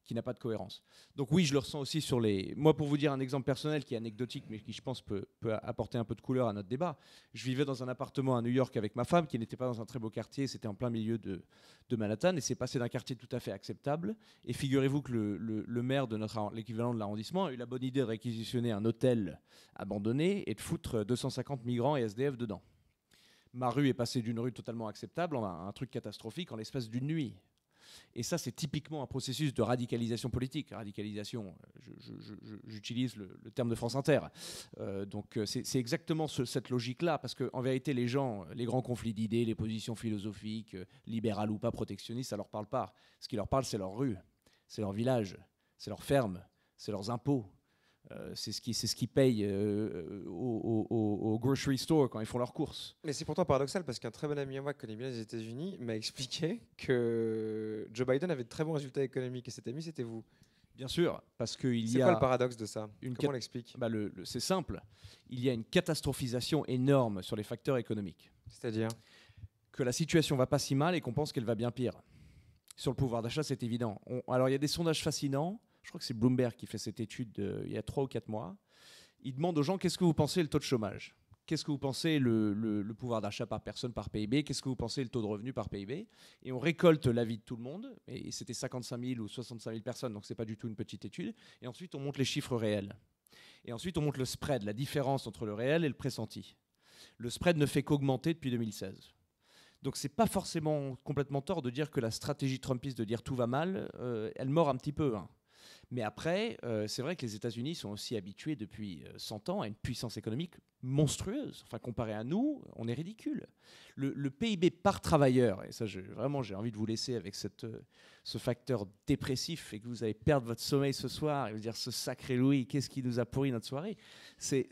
qui n'a pas de cohérence. Donc oui, je le ressens aussi sur les... Moi, pour vous dire un exemple personnel qui est anecdotique, mais qui, je pense, peut apporter un peu de couleur à notre débat, je vivais dans un appartement à New York avec ma femme, qui n'était pas dans un très beau quartier, c'était en plein milieu de Manhattan, et c'est passé d'un quartier tout à fait acceptable. Et figurez-vous que le maire de l'équivalent de l'arrondissement a eu la bonne idée de réquisitionner un hôtel abandonné et de foutre 250 migrants et SDF dedans. Ma rue est passée d'une rue totalement acceptable à un truc catastrophique en l'espace d'une nuit. Et ça, c'est typiquement un processus de radicalisation politique. Radicalisation, j'utilise le terme de France Inter. Donc c'est exactement cette logique-là, parce qu'en vérité, les gens, les grands conflits d'idées, les positions philosophiques, libérales ou pas, protectionnistes, ça ne leur parle pas. Ce qui leur parle, c'est leur rue, c'est leur village, c'est leur ferme, c'est leurs impôts. C'est ce qu'ils payent au grocery store quand ils font leurs courses. Mais c'est pourtant paradoxal parce qu'un très bon ami à moi qui connaît bien les États-Unis m'a expliqué que Joe Biden avait de très bons résultats économiques et cet ami c'était vous. Bien sûr, parce qu'il y a... C'est quoi le paradoxe de ça? Comment on l'explique? C'est simple. Il y a une catastrophisation énorme sur les facteurs économiques. C'est-à-dire que la situation va pas si mal et qu'on pense qu'elle va bien pire. Sur le pouvoir d'achat, c'est évident. Alors il y a des sondages fascinants. Je crois que c'est Bloomberg qui fait cette étude il y a 3 ou 4 mois. Il demande aux gens qu'est-ce que vous pensez le taux de chômage, qu'est-ce que vous pensez le pouvoir d'achat par personne par PIB, qu'est-ce que vous pensez le taux de revenu par PIB. Et on récolte l'avis de tout le monde. Et c'était 55 000 ou 65 000 personnes, donc c'est pas du tout une petite étude. Et ensuite, on monte les chiffres réels. Et ensuite, on monte le spread, la différence entre le réel et le pressenti. Le spread ne fait qu'augmenter depuis 2016. Donc c'est pas forcément complètement tort de dire que la stratégie trumpiste de dire tout va mal, elle mord un petit peu. Hein. Mais après, c'est vrai que les États-Unis sont aussi habitués depuis 100 ans à une puissance économique monstrueuse. Enfin, comparé à nous, on est ridicule. Le PIB par travailleur, et ça, vraiment, j'ai envie de vous laisser avec ce facteur dépressif et que vous allez perdre votre sommeil ce soir et vous dire ce sacré Louis, qu'est-ce qui nous a pourri notre soirée? C'est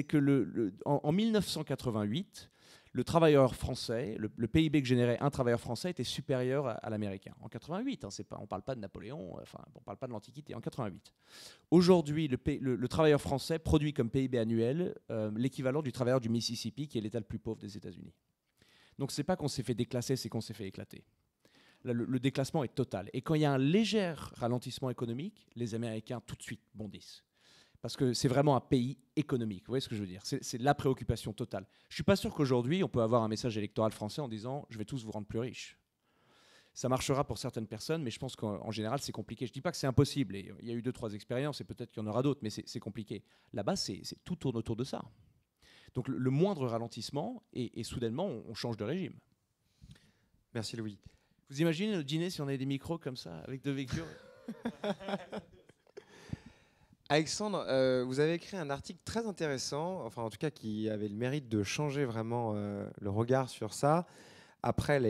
que en 1988, le travailleur français, le PIB que générait un travailleur français était supérieur à l'américain. En 88, hein, on ne parle pas de Napoléon, on ne parle pas de l'Antiquité, en 88. Aujourd'hui, le travailleur français produit comme PIB annuel l'équivalent du travailleur du Mississippi, qui est l'État le plus pauvre des États-Unis. Donc ce n'est pas qu'on s'est fait déclasser, c'est qu'on s'est fait éclater. Là, le déclassement est total. Et quand il y a un léger ralentissement économique, les Américains tout de suite bondissent. Parce que c'est vraiment un pays économique. Vous voyez ce que je veux dire? C'est la préoccupation totale. Je ne suis pas sûr qu'aujourd'hui, on peut avoir un message électoral français en disant « je vais tous vous rendre plus riches ». Ça marchera pour certaines personnes, mais je pense qu'en général, c'est compliqué. Je ne dis pas que c'est impossible. Et il y a eu 2-3 expériences, et peut-être qu'il y en aura d'autres, mais c'est compliqué. Là-bas, tout tourne autour de ça. Donc le moindre ralentissement, et soudainement, on change de régime. Merci Louis. Vous imaginez le dîner si on avait des micros comme ça, avec Devecchio? Alexandre, vous avez écrit un article très intéressant, enfin en tout cas qui avait le mérite de changer vraiment le regard sur ça, après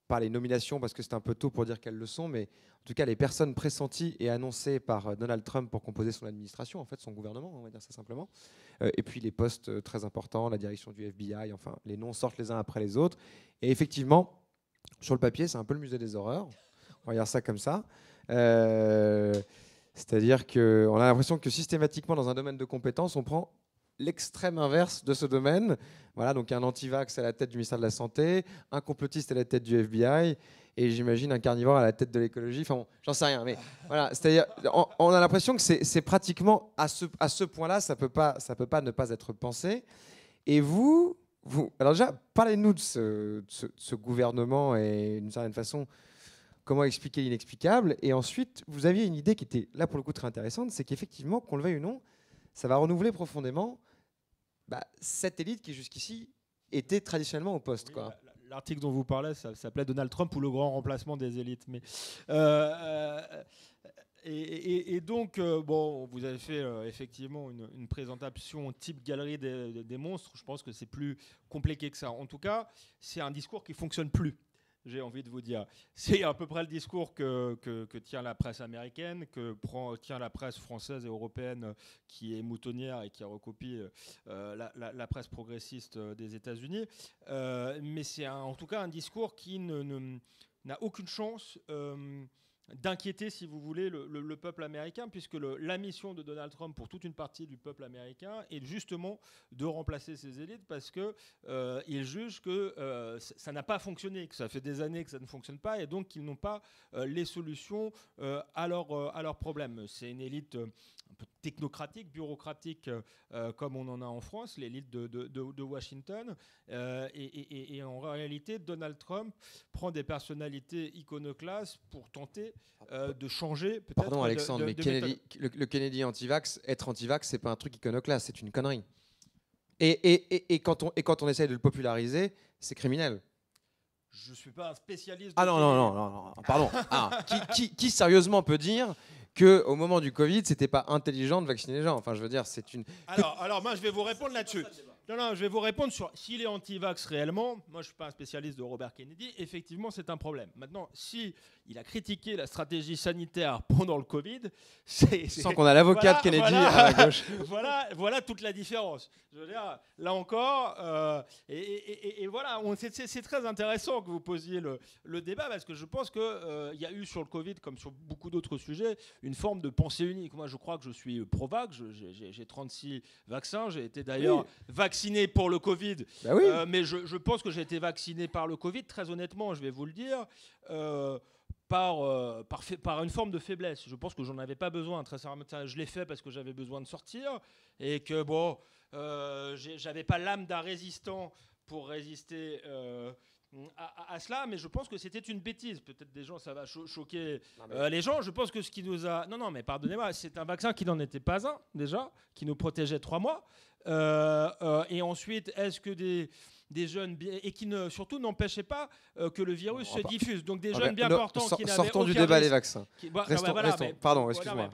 pas les nominations parce que c'est un peu tôt pour dire qu'elles le sont, mais en tout cas les personnes pressenties et annoncées par Donald Trump pour composer son administration, en fait son gouvernement, on va dire ça simplement, et puis les postes très importants, la direction du FBI, enfin les noms sortent les uns après les autres, et effectivement, sur le papier, c'est un peu le musée des horreurs, on va dire ça comme ça. C'est-à-dire qu'on a l'impression que systématiquement, dans un domaine de compétences, on prend l'extrême inverse de ce domaine. Voilà, donc un anti-vax à la tête du ministère de la Santé, un complotiste à la tête du FBI, et j'imagine un carnivore à la tête de l'écologie. Enfin bon, j'en sais rien, mais voilà. C'est-à-dire, on a l'impression que c'est pratiquement à ce point-là, ça peut pas ne pas être pensé. Et vous, alors déjà, parlez-nous de ce gouvernement et d'une certaine façon. Comment expliquer l'inexplicable? Et ensuite, vous aviez une idée qui était là pour le coup très intéressante, c'est qu'effectivement, qu'on le veuille ou non, ça va renouveler profondément cette élite qui jusqu'ici était traditionnellement au poste. Oui, Quoi. l'article dont vous parlez, ça s'appelait Donald Trump ou le grand remplacement des élites. Mais, et donc, bon, vous avez fait effectivement une présentation type galerie des monstres. Je pense que c'est plus compliqué que ça. En tout cas, c'est un discours qui ne fonctionne plus. J'ai envie de vous dire. C'est à peu près le discours que tient la presse américaine, tient la presse française et européenne qui est moutonnière et qui recopie la presse progressiste des États-Unis. Mais c'est en tout cas un discours qui n'a aucune chance d'inquiéter, si vous voulez, le peuple américain, puisque la mission de Donald Trump pour toute une partie du peuple américain est justement de remplacer ces élites, parce qu'il juge que ça n'a pas fonctionné, que ça fait des années que ça ne fonctionne pas, et donc qu'ils n'ont pas les solutions à leurs problèmes. C'est une élite un peu technocratique, bureaucratique, comme on en a en France, l'élite de Washington. Et en réalité, Donald Trump prend des personnalités iconoclastes pour tenter de changer peut-être. Pardon Alexandre, mais le Kennedy anti-vax, être anti-vax, c'est pas un truc iconoclaste, c'est une connerie. Et quand on essaye de le populariser, c'est criminel. Je suis pas un spécialiste. Non, pardon. Qui sérieusement peut dire qu'au moment du Covid, c'était pas intelligent de vacciner les gens? Enfin, je veux dire, c'est une. Alors moi, je vais vous répondre là-dessus. Non, je vais vous répondre sur s'il est anti-vax réellement. Moi, je suis pas un spécialiste de Robert Kennedy. Effectivement, c'est un problème. Maintenant, si il a critiqué la stratégie sanitaire pendant le Covid, sans qu'on a l'avocat de Kennedy à la gauche. Voilà toute la différence. Je veux dire, là encore, et voilà, c'est très intéressant que vous posiez le débat, parce que je pense qu'il y a eu sur le Covid, comme sur beaucoup d'autres sujets, une forme de pensée unique. Moi, je crois que je suis pro-vax. J'ai 36 vaccins. J'ai été d'ailleurs vacciné pour le Covid. Bah oui. Mais je pense que j'ai été vacciné par le Covid, très honnêtement, je vais vous le dire, par une forme de faiblesse. Je pense que j'en avais pas besoin, très sincèrement. Je l'ai fait parce que j'avais besoin de sortir et que j'avais pas l'âme d'un résistant pour résister à cela, mais je pense que c'était une bêtise. Peut-être des gens, ça va choquer les gens. Je pense que ce qui nous a... Non, mais pardonnez-moi, c'est un vaccin qui n'en était pas un, déjà, qui nous protégeait 3 mois. Et ensuite, est-ce que des jeunes et qui surtout n'empêchaient pas que le virus se diffuse. Donc des jeunes bien portants qui n'avaient sortons du débat des vaccins. Restons. Pardon, excuse-moi.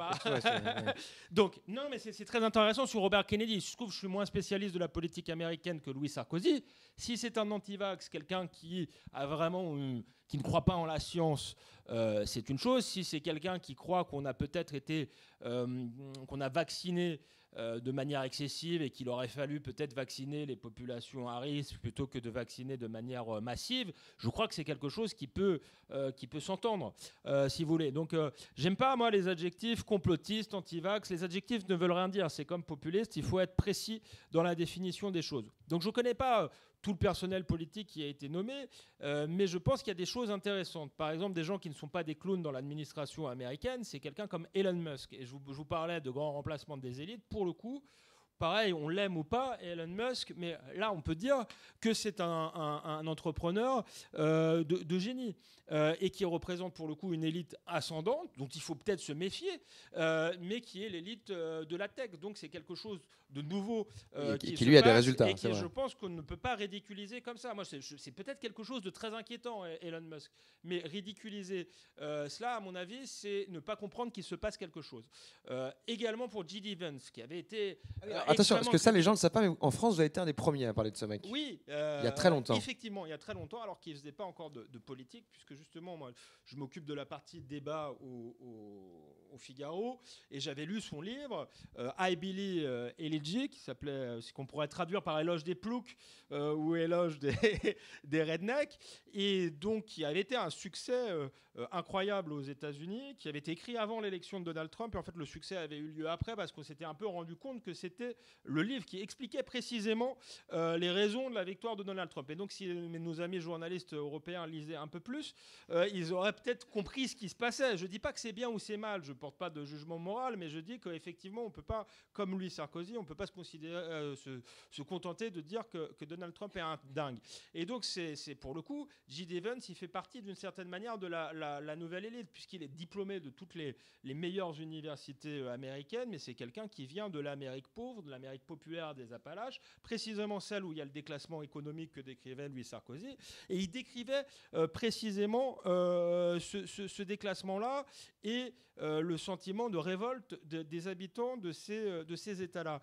Donc non, mais c'est très intéressant sur Robert Kennedy. Je trouve que je suis moins spécialiste de la politique américaine que Louis Sarkozy. Si c'est un anti-vax, quelqu'un qui a vraiment qui ne croit pas en la science, c'est une chose. Si c'est quelqu'un qui croit qu'on a peut-être été qu'on a vacciné de manière excessive et qu'il aurait fallu peut-être vacciner les populations à risque plutôt que de vacciner de manière massive, je crois que c'est quelque chose qui peut s'entendre, si vous voulez. Donc, j'aime pas, moi, les adjectifs complotistes, anti-vax. Les adjectifs ne veulent rien dire. C'est comme populiste, il faut être précis dans la définition des choses. Donc, je ne connais pas tout le personnel politique qui a été nommé, mais je pense qu'il y a des choses intéressantes. Par exemple, des gens qui ne sont pas des clowns dans l'administration américaine, c'est quelqu'un comme Elon Musk. Et je vous parlais de grands remplacements des élites. Pour le coup, pareil, on l'aime ou pas, Elon Musk, mais là, on peut dire que c'est un entrepreneur de génie et qui représente pour le coup une élite ascendante, dont il faut peut-être se méfier, mais qui est l'élite de la tech. Donc, c'est quelque chose de nouveau qui lui a des résultats. Et qui, je pense qu'on ne peut pas ridiculiser comme ça. Moi, c'est peut-être quelque chose de très inquiétant, Elon Musk. Mais ridiculiser cela, à mon avis, c'est ne pas comprendre qu'il se passe quelque chose. Également pour J.D. Vance, qui avait été... Attention, parce que ça, les gens ne le savent pas, mais en France, vous avez été un des premiers à parler de ce mec. Oui. Il y a très longtemps. Effectivement, il y a très longtemps, alors qu'il ne faisait pas encore de politique, puisque justement, moi, je m'occupe de la partie débat au Figaro, et j'avais lu son livre, I Billy Elegy, qui s'appelait, ce qu'on pourrait traduire par éloge des ploucs ou éloge des rednecks, et donc qui avait été un succès incroyable aux États-Unis, qui avait été écrit avant l'élection de Donald Trump, et en fait le succès avait eu lieu après, parce qu'on s'était un peu rendu compte que c'était le livre qui expliquait précisément les raisons de la victoire de Donald Trump. Et donc si nos amis journalistes européens lisaient un peu plus, ils auraient peut-être compris ce qui se passait. Je ne dis pas que c'est bien ou c'est mal, je ne porte pas de jugement moral, mais je dis qu'effectivement on ne peut pas, comme Louis Sarkozy, on ne peut pas se contenter de dire que Donald Trump est un dingue. Et donc, c'est pour le coup, J.D. Vance, il fait partie d'une certaine manière de la nouvelle élite, puisqu'il est diplômé de toutes les meilleures universités américaines, mais c'est quelqu'un qui vient de l'Amérique pauvre, de l'Amérique populaire des Appalaches, précisément celle où il y a le déclassement économique que décrivait Louis Sarkozy. Et il décrivait précisément ce déclassement-là et le sentiment de révolte des habitants de ces États-là.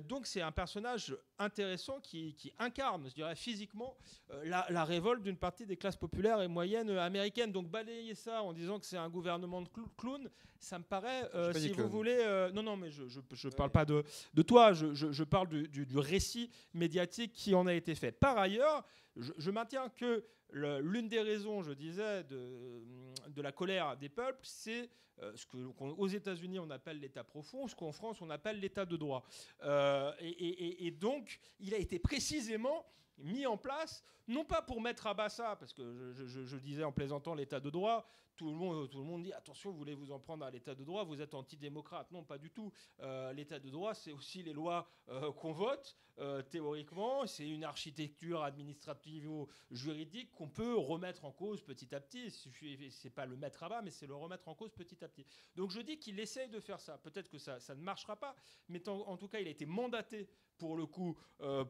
Donc c'est un personnage intéressant qui incarne, je dirais, physiquement la révolte d'une partie des classes populaires et moyennes américaines. Donc balayer ça en disant que c'est un gouvernement de clowns, ça me paraît, si vous voulez... non, mais je ne parle pas de toi, je parle du récit médiatique qui en a été fait. Par ailleurs, je maintiens que l'une des raisons, je disais, de la colère des peuples, c'est ce qu'aux États-Unis on appelle l'État profond, ce qu'en France on appelle l'État de droit. Et donc, il a été précisément mis en place, non pas pour mettre à bas ça, parce que je disais en plaisantant l'État de droit, tout le monde dit attention, vous voulez vous en prendre à l'État de droit, vous êtes antidémocrate. Non, pas du tout. L'État de droit, c'est aussi les lois qu'on vote, théoriquement. C'est une architecture administrative-juridique qu'on peut remettre en cause petit à petit. C'est pas le mettre à bas, mais c'est le remettre en cause petit à petit. Donc je dis qu'il essaye de faire ça. Peut-être que ça ne marchera pas, mais en tout cas, il a été mandaté pour le coup,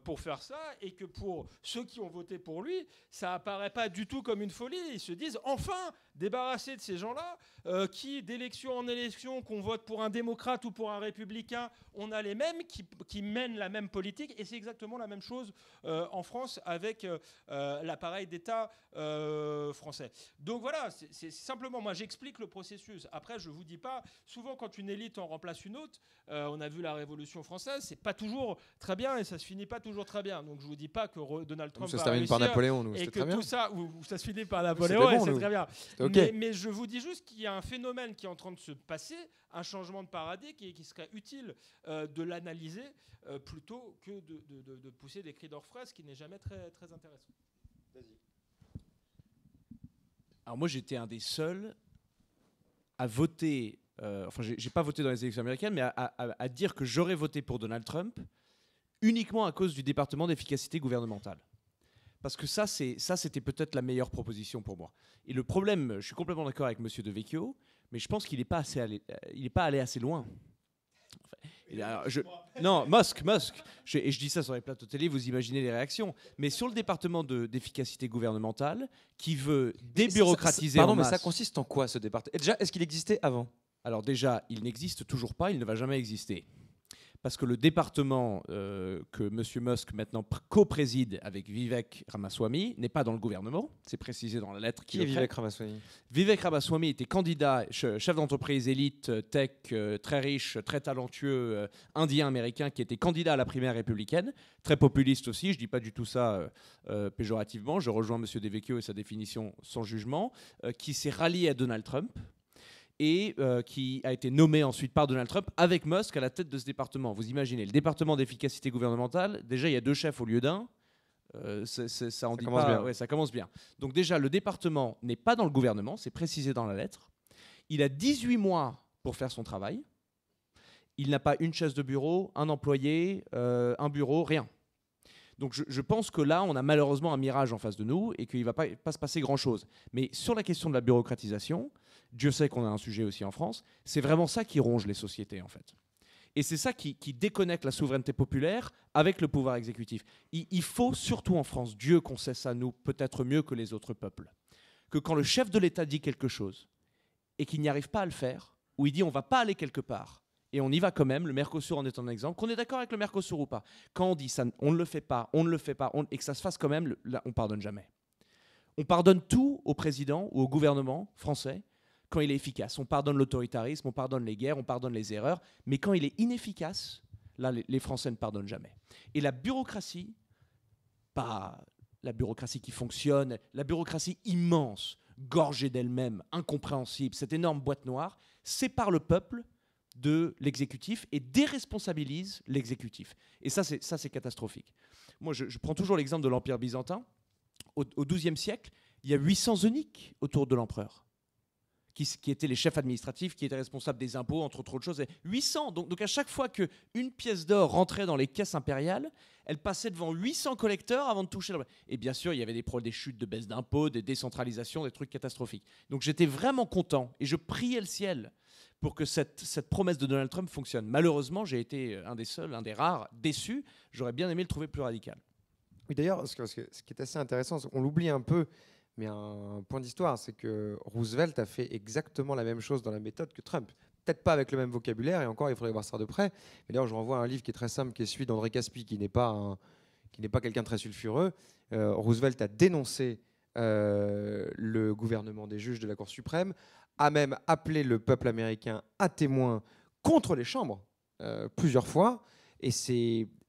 pour faire ça, et que pour ceux qui ont voté pour lui, ça apparaît pas du tout comme une folie. Ils se disent, enfin, débarrasser de ces gens-là, qui, d'élection en élection, qu'on vote pour un démocrate ou pour un républicain, on a les mêmes qui mènent la même politique, et c'est exactement la même chose en France avec l'appareil d'État français. Donc voilà, c'est simplement, moi j'explique le processus. Après, je vous dis pas, souvent quand une élite en remplace une autre, on a vu la Révolution française, c'est pas toujours très bien et ça se finit pas toujours très bien. Donc je vous dis pas que Donald Trump ça se va termine par réussir Napoléon, nous, et c'était que très bien. tout ça, ou ça se finit par Napoléon, bon, et c'est très bien. Okay. Mais je vous dis juste qu'il y a un phénomène qui est en train de se passer, un changement de paradigme et qui serait utile de l'analyser plutôt que de pousser des cris d'orfraie, ce qui n'est jamais très, très intéressant. Vas-y. Alors moi j'étais un des seuls à voter, enfin j'ai pas voté dans les élections américaines, mais à dire que j'aurais voté pour Donald Trump uniquement à cause du département d'efficacité gouvernementale. Parce que ça c'était peut-être la meilleure proposition pour moi. Et le problème, je suis complètement d'accord avec M. De Vecchio, mais je pense qu'il n'est pas allé assez loin. Alors, non, Musk. Et je dis ça sur les plateaux télé, vous imaginez les réactions. Mais sur le département d'efficacité gouvernementale, qui veut débureaucratiser pardon, en masse... mais ça consiste en quoi, ce département? Et déjà, est-ce qu'il existait avant? Alors déjà, il n'existe toujours pas, il ne va jamais exister. Parce que le département que M. Musk maintenant co-préside avec Vivek Ramaswamy n'est pas dans le gouvernement, c'est précisé dans la lettre. Qui est Vivek Ramaswamy? Vivek Ramaswamy était candidat, chef d'entreprise élite, tech, très riche, très talentueux, indien-américain, qui était candidat à la primaire républicaine, très populiste aussi, je ne dis pas du tout ça péjorativement, je rejoins M. De Vecchio et sa définition sans jugement, qui s'est rallié à Donald Trump, et qui a été nommé ensuite par Donald Trump avec Musk à la tête de ce département. Vous imaginez, le département d'efficacité gouvernementale, déjà il y a 2 chefs au lieu d'un, ça commence bien. Donc déjà, le département n'est pas dans le gouvernement, c'est précisé dans la lettre. Il a 18 mois pour faire son travail. Il n'a pas une chaise de bureau, un employé, un bureau, rien. Donc je pense que là, on a malheureusement un mirage en face de nous et qu'il ne va pas se passer grand-chose. Mais sur la question de la bureaucratisation, Dieu sait qu'on a un sujet aussi en France, c'est vraiment ça qui ronge les sociétés en fait. Et c'est ça qui déconnecte la souveraineté populaire avec le pouvoir exécutif. Il faut, surtout en France, Dieu qu'on sait ça, nous, peut-être mieux que les autres peuples, que quand le chef de l'État dit quelque chose et qu'il n'y arrive pas à le faire, ou il dit on ne va pas aller quelque part, et on y va quand même, le Mercosur en est un exemple, qu'on est d'accord avec le Mercosur ou pas, quand on dit ça, on ne le fait pas, et que ça se fasse quand même, là, on ne pardonne jamais. On pardonne tout au président ou au gouvernement français quand il est efficace. On pardonne l'autoritarisme, on pardonne les guerres, on pardonne les erreurs, mais quand il est inefficace, là, les Français ne pardonnent jamais. Et la bureaucratie, pas la bureaucratie qui fonctionne, la bureaucratie immense, gorgée d'elle-même, incompréhensible, cette énorme boîte noire, sépare le peuple de l'exécutif et déresponsabilise l'exécutif. Et ça, c'est catastrophique. Moi, je prends toujours l'exemple de l'Empire byzantin. Au XIIe siècle, il y a 800 eunuques autour de l'empereur. qui étaient les chefs administratifs, qui étaient responsables des impôts, entre autres choses. 800. Donc à chaque fois qu'une pièce d'or rentrait dans les caisses impériales, elle passait devant 800 collecteurs avant de toucher. Et bien sûr, il y avait des chutes de baisse d'impôts, des décentralisations, des trucs catastrophiques. Donc j'étais vraiment content et je priais le ciel pour que cette promesse de Donald Trump fonctionne. Malheureusement, j'ai été un des rares déçus. J'aurais bien aimé le trouver plus radical. Oui, d'ailleurs, ce qui est assez intéressant, on l'oublie un peu, mais un point d'histoire, c'est que Roosevelt a fait exactement la même chose dans la méthode que Trump. Peut-être pas avec le même vocabulaire, et encore, il faudrait voir ça de près. Mais d'ailleurs, je renvoie à un livre qui est très simple, qui est celui d'André Caspi, qui n'est pas quelqu'un de très sulfureux. Roosevelt a dénoncé le gouvernement des juges de la Cour suprême, a même appelé le peuple américain à témoin contre les chambres plusieurs fois.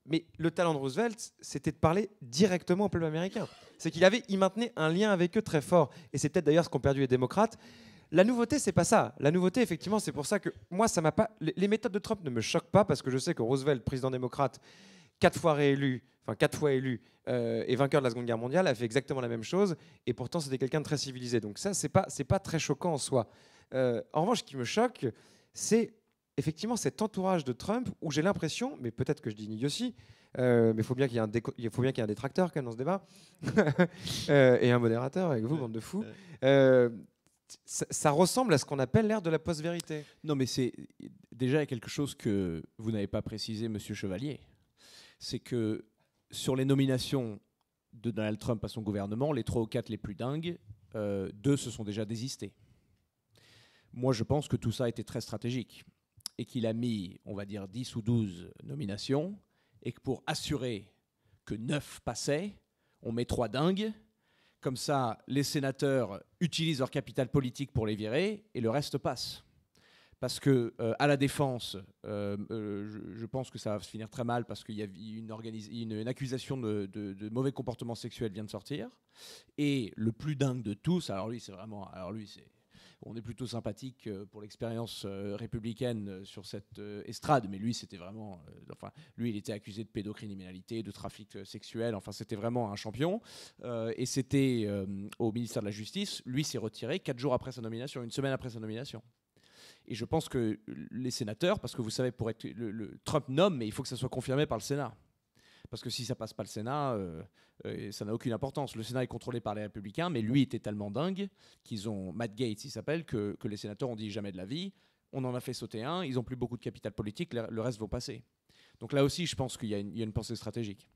Mais le talent de Roosevelt, c'était de parler directement au peuple américain. C'est qu'il maintenait un lien avec eux très fort. Et c'est peut-être d'ailleurs ce qu'ont perdu les démocrates. La nouveauté, c'est pas ça. La nouveauté, effectivement, c'est pour ça que moi, ça m'a pas. Les méthodes de Trump ne me choquent pas parce que je sais que Roosevelt, président démocrate, 4 fois élu, et vainqueur de la Seconde Guerre mondiale, a fait exactement la même chose. Et pourtant, c'était quelqu'un de très civilisé. Donc ça, c'est pas très choquant en soi. En revanche, ce qui me choque, c'est effectivement cet entourage de Trump où j'ai l'impression, mais peut-être que je dis ni aussi, mais il faut bien qu'il y ait un détracteur quand même dans ce débat et un modérateur avec vous, bande de fous. Ça ressemble à ce qu'on appelle l'ère de la post-vérité. Non, mais c'est déjà quelque chose que vous n'avez pas précisé, Monsieur Chevalier. C'est que sur les nominations de Donald Trump à son gouvernement, les 3 ou 4 les plus dingues, 2 se sont déjà désistés. Moi, je pense que tout ça a été très stratégique et qu'il a mis, on va dire, 10 ou 12 nominations et que pour assurer que 9 passaient, on met 3 dingues. Comme ça, les sénateurs utilisent leur capital politique pour les virer et le reste passe. Parce que à la défense, je pense que ça va se finir très mal parce qu'il y a une accusation de mauvais comportement sexuel vient de sortir. Et le plus dingue de tous, on est plutôt sympathique pour l'expérience républicaine sur cette estrade, mais lui, c'était vraiment... lui, il était accusé de pédocriminalité, de trafic sexuel, enfin, c'était vraiment un champion. Et c'était au ministère de la Justice. Lui s'est retiré 4 jours après sa nomination, 1 semaine après sa nomination. Et je pense que les sénateurs, parce que vous savez, pour être Trump nomme, mais il faut que ça soit confirmé par le Sénat. Parce que si ça passe pas le Sénat, ça n'a aucune importance. Le Sénat est contrôlé par les Républicains, mais lui était tellement dingue qu'ils ont Matt Gaetz, il s'appelle, que les sénateurs ont dit jamais de la vie. On en a fait sauter un. Ils n'ont plus beaucoup de capital politique. Le reste vont passer. Donc là aussi, je pense qu'il y a une pensée stratégique.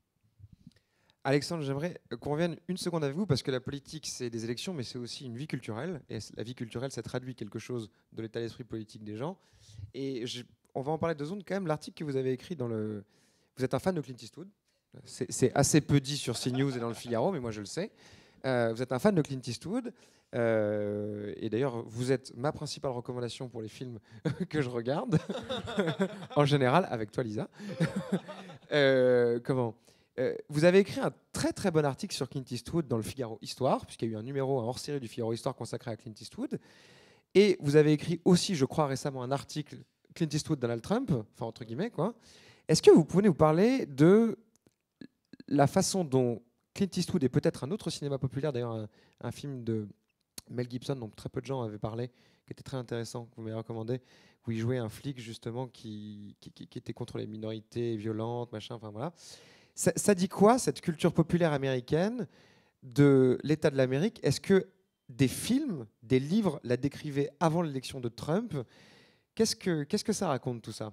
Alexandre, j'aimerais qu'on revienne une seconde avec vous parce que la politique, c'est des élections, mais c'est aussi une vie culturelle. Et la vie culturelle, ça traduit quelque chose de l'état d'esprit politique des gens. Et on va en parler 2 secondes. Quand même, l'article que vous avez écrit dans le... Vous êtes un fan de Clint Eastwood. C'est assez peu dit sur CNews et dans le Figaro, mais moi je le sais. Vous êtes un fan de Clint Eastwood. Et d'ailleurs, vous êtes ma principale recommandation pour les films que je regarde, en général, avec toi, Lisa. Vous avez écrit un très très bon article sur Clint Eastwood dans le Figaro Histoire, puisqu'il y a eu un hors-série du Figaro Histoire consacré à Clint Eastwood. Et vous avez écrit aussi, je crois récemment, un article Clint Eastwood, Donald Trump, enfin entre guillemets, quoi. Est-ce que vous pouvez nous parler de la façon dont Clint Eastwood et peut-être un autre cinéma populaire, d'ailleurs un film de Mel Gibson dont très peu de gens avaient parlé, qui était très intéressant, que vous m'avez recommandé, où il jouait un flic justement qui était contre les minorités violentes, machin, enfin voilà. Ça dit quoi, cette culture populaire américaine de l'État de l'Amérique? Est-ce que des films, des livres la décrivaient avant l'élection de Trump? Qu'est-ce que ça raconte tout ça?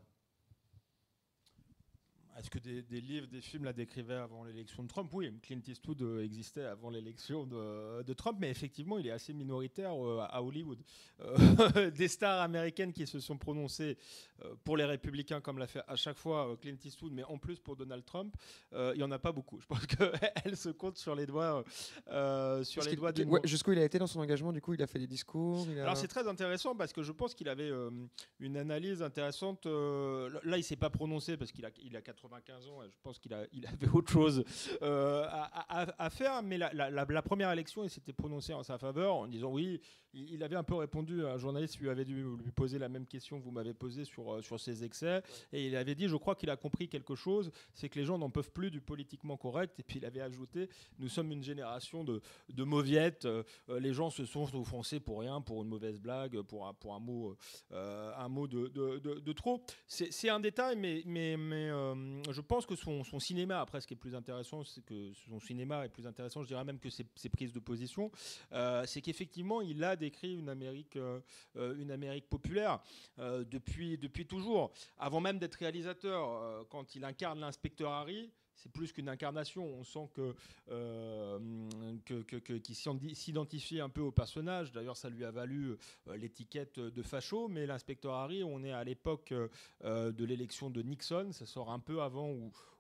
Est-ce que des livres, des films la décrivaient avant l'élection de Trump? Oui, Clint Eastwood existait avant l'élection de Trump, mais effectivement, il est assez minoritaire à Hollywood. Des stars américaines qui se sont prononcées pour les républicains, comme l'a fait à chaque fois Clint Eastwood, mais en plus pour Donald Trump, il n'y en a pas beaucoup. Je pense qu'elles se comptent sur les doigts d'une main. Jusqu'où il a été dans son engagement, du coup, il a fait des discours. Alors c'est très intéressant parce que je pense qu'il avait une analyse intéressante. Là, il ne s'est pas prononcé parce qu'il a 80 95 ans, et je pense qu'il avait autre chose à faire. Mais la première élection, il s'était prononcé en sa faveur en disant oui. Il avait un peu répondu à un journaliste qui lui avait dû lui poser la même question que vous m'avez posée sur ses excès. Et il avait dit, je crois qu'il a compris quelque chose, c'est que les gens n'en peuvent plus du politiquement correct. Et puis il avait ajouté, nous sommes une génération de mauviettes. Les gens se sont offensés pour rien, pour une mauvaise blague, pour un mot de trop. C'est un détail, mais je pense que son cinéma, après, ce qui est plus intéressant, c'est que son cinéma est plus intéressant, je dirais même que ses prises de position, c'est qu'effectivement, il a décrit une Amérique populaire depuis toujours. Avant même d'être réalisateur, quand il incarne l'inspecteur Harry, c'est plus qu'une incarnation. On sent qu'il s'identifie un peu au personnage. D'ailleurs, ça lui a valu l'étiquette de facho. Mais l'inspecteur Harry, on est à l'époque de l'élection de Nixon. Ça sort un peu avant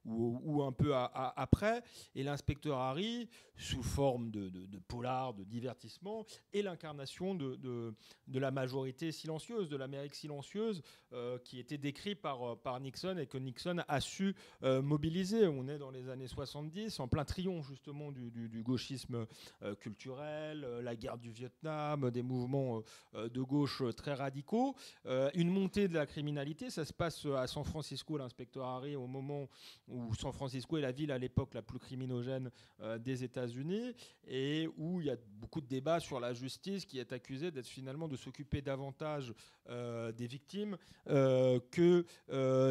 ou un peu après. Et l'inspecteur Harry, sous forme de polar, de divertissement, est l'incarnation de la majorité silencieuse, de l'Amérique silencieuse, qui était décrit par Nixon et que Nixon a su mobiliser. On est dans les années 70, en plein triomphe justement du gauchisme culturel, la guerre du Vietnam, des mouvements de gauche très radicaux, une montée de la criminalité. Ça se passe à San Francisco, l'inspecteur Harry, au moment où San Francisco est la ville à l'époque la plus criminogène des États-Unis, et où il y a beaucoup de débats sur la justice qui est accusée d'être finalement de s'occuper davantage des victimes que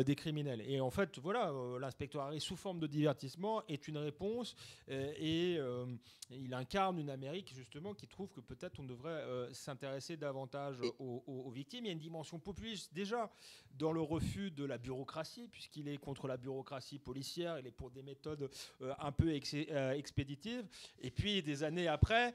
des criminels. Et en fait, voilà, l'inspecteur Harry, sous forme de divertissement, est une réponse et il incarne une Amérique justement qui trouve que peut-être on devrait s'intéresser davantage aux victimes. Il y a une dimension populiste déjà dans le refus de la bureaucratie, puisqu'il est contre la bureaucratie policière, il est pour des méthodes un peu expéditives. Et puis des années après,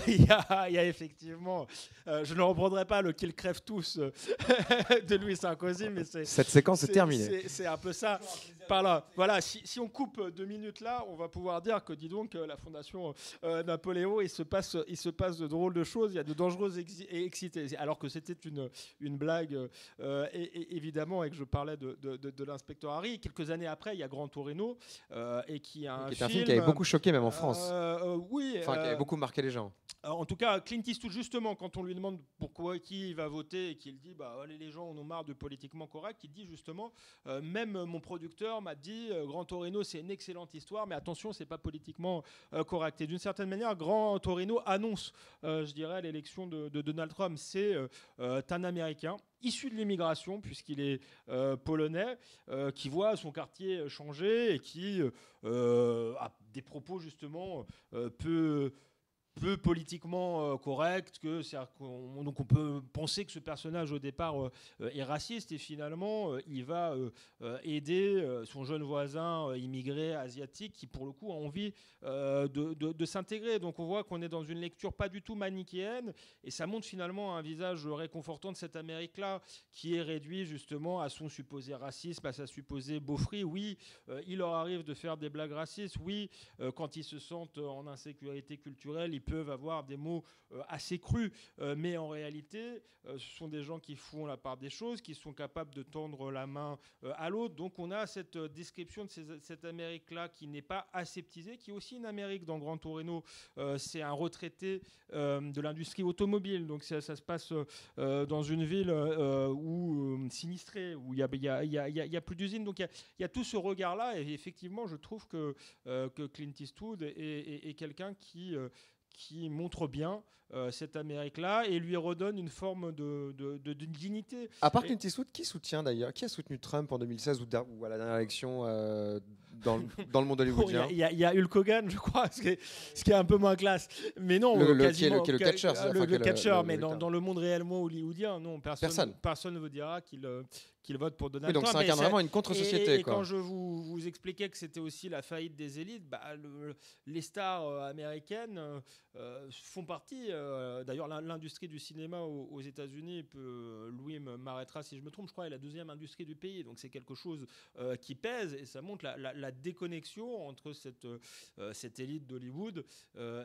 il y a effectivement, je ne reprendrai pas le qu'ils crèvent tous de Louis Sarkozy, mais cette séquence est terminée. C'est un peu ça. Par là, voilà, si on coupe 2 minutes là, on va pouvoir dire que, dis donc, la fondation Napoléon, il se passe de drôles de choses, il y a de dangereuses excités, alors que c'était une blague, évidemment, et que je parlais de l'inspecteur Harry. Quelques années après, il y a Gran Torino, et qui a un film qui avait beaucoup choqué, même en France. Oui. Enfin, qui avait beaucoup marqué les gens. En tout cas, Clint Eastwood, justement, quand on lui demande pourquoi qui il va voter et qu'il dit les gens en ont marre du politiquement correct, il dit justement même mon producteur m'a dit Gran Torino c'est une excellente histoire, mais attention, c'est pas politiquement correct. Et d'une certaine manière, Gran Torino annonce, je dirais, l'élection de Donald Trump. C'est un Américain issu de l'immigration, puisqu'il est polonais, qui voit son quartier changer et qui a des propos justement peu politiquement correct, donc on peut penser que ce personnage au départ est raciste, et finalement il va aider son jeune voisin immigré asiatique qui pour le coup a envie de s'intégrer. Donc on voit qu'on est dans une lecture pas du tout manichéenne, et ça montre finalement un visage réconfortant de cette Amérique-là qui est réduit justement à son supposé racisme, à sa supposée beaufrie. Oui, il leur arrive de faire des blagues racistes, oui, quand ils se sentent en insécurité culturelle, ils peuvent avoir des mots assez crus, mais en réalité, ce sont des gens qui font la part des choses, qui sont capables de tendre la main à l'autre. Donc on a cette description de cette Amérique-là qui n'est pas aseptisée, qui est aussi une Amérique dans Gran Torino. C'est un retraité de l'industrie automobile, donc ça se passe dans une ville sinistrée, où il y a plus d'usines. Donc il y a tout ce regard-là, et effectivement, je trouve que Clint Eastwood est quelqu'un qui montre bien cette Amérique-là et lui redonne une forme de dignité. À part Clint Eastwood, qui soutient d'ailleurs, qui a soutenu Trump en 2016 ou à la dernière élection dans le monde hollywoodien? Il y a Hulk Hogan, je crois, ce qui est un peu moins classe. Mais non, quasiment, qui est le catcheur. Le catcheur, mais dans le monde réellement hollywoodien, non, personne ne vous dira qu'il vote pour Donald Trump. Donc ça incarne vraiment une contre-société. Et quand je vous expliquais que c'était aussi la faillite des élites, les stars américaines font partie. D'ailleurs, l'industrie du cinéma aux États-Unis, Louis m'arrêtera si je me trompe, je crois, est la 2e industrie du pays. Donc c'est quelque chose qui pèse, et ça montre la déconnexion entre cette élite d'Hollywood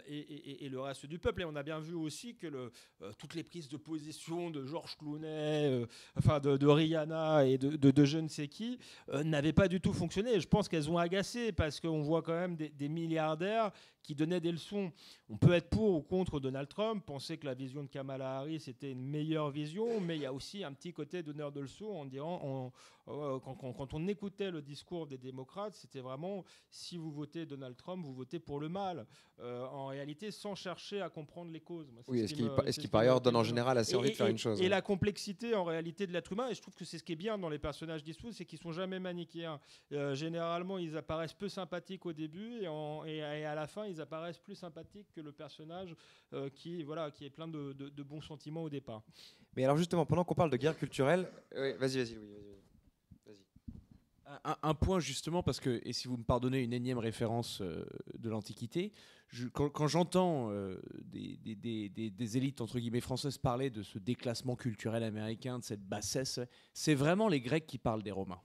et le reste du peuple. Et on a bien vu aussi que toutes les prises de position de George Clooney, de Rihanna et de je ne sais qui, n'avaient pas du tout fonctionné. Et je pense qu'elles ont agacé parce qu'on voit quand même des milliardaires qui donnaient des leçons. On peut être pour ou contre Donald Trump, penser que la vision de Kamala Harris était une meilleure vision, mais il y a aussi un petit côté donneur de leçons en disant, quand on écoutait le discours des démocrates, c'était vraiment, si vous votez Donald Trump, vous votez pour le mal, en réalité, sans chercher à comprendre les causes. Moi, oui, est-ce qui par ailleurs donne en général assez envie de faire une chose. Et la complexité, en réalité, de l'être humain, et je trouve que c'est ce qui est bien dans les personnages d'Eastwood, c'est qu'ils ne sont jamais manichéens. Généralement, ils apparaissent peu sympathiques au début, et à la fin, ils apparaissent plus sympathiques que le personnage qui est plein de bons sentiments au départ. Mais alors justement, pendant qu'on parle de guerre culturelle, vas-y, Louis. Un point justement, parce que, et si vous me pardonnez une énième référence de l'Antiquité, quand j'entends des élites entre guillemets françaises parler de ce déclassement culturel américain, de cette bassesse, c'est vraiment les Grecs qui parlent des Romains.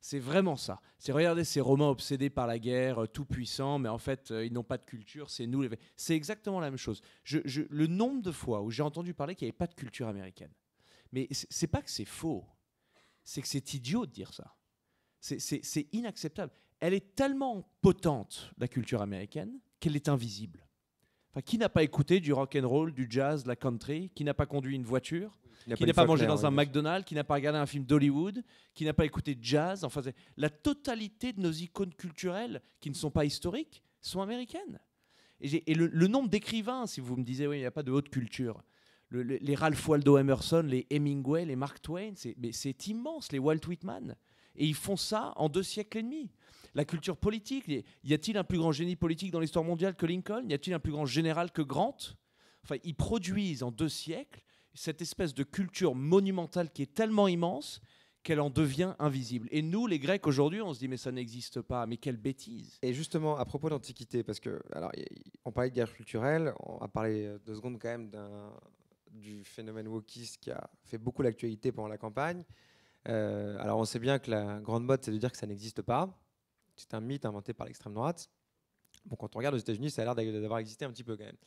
C'est vraiment ça. C'est regardez ces Romains obsédés par la guerre, tout puissants, mais en fait ils n'ont pas de culture, c'est nous. C'est exactement la même chose. Le nombre de fois où j'ai entendu parler qu'il n'y avait pas de culture américaine, mais c'est pas que c'est faux, c'est que c'est idiot de dire ça. C'est inacceptable. Elle est tellement potente, la culture américaine, qu'elle est invisible. Enfin, qui n'a pas écouté du rock and roll, du jazz, de la country, qui n'a pas conduit une voiture, qui n'a pas mangé dans un McDonald's, qui n'a pas regardé un film d'Hollywood, qui n'a pas écouté de jazz. Enfin, la totalité de nos icônes culturelles, qui ne sont pas historiques, sont américaines. Et le nombre d'écrivains, si vous me disiez, oui, il n'y a pas de haute culture, les Ralph Waldo Emerson, les Hemingway, les Mark Twain, c'est immense, les Walt Whitman. Et ils font ça en 2 siècles et demi. La culture politique, y a-t-il un plus grand génie politique dans l'histoire mondiale que Lincoln? Y a-t-il un plus grand général que Grant? Enfin, ils produisent en 2 siècles cette espèce de culture monumentale qui est tellement immense qu'elle en devient invisible. Et nous, les Grecs, aujourd'hui, on se dit mais ça n'existe pas, mais quelle bêtise. Et justement, à propos d'Antiquité, parce que alors, on parlait de guerre culturelle, on va parler 2 secondes quand même du phénomène wokiste qui a fait beaucoup l'actualité pendant la campagne. Alors on sait bien que la grande mode, c'est de dire que ça n'existe pas. C'est un mythe inventé par l'extrême droite. Bon, quand on regarde aux États-Unis, ça a l'air d'avoir existé un petit peu quand même.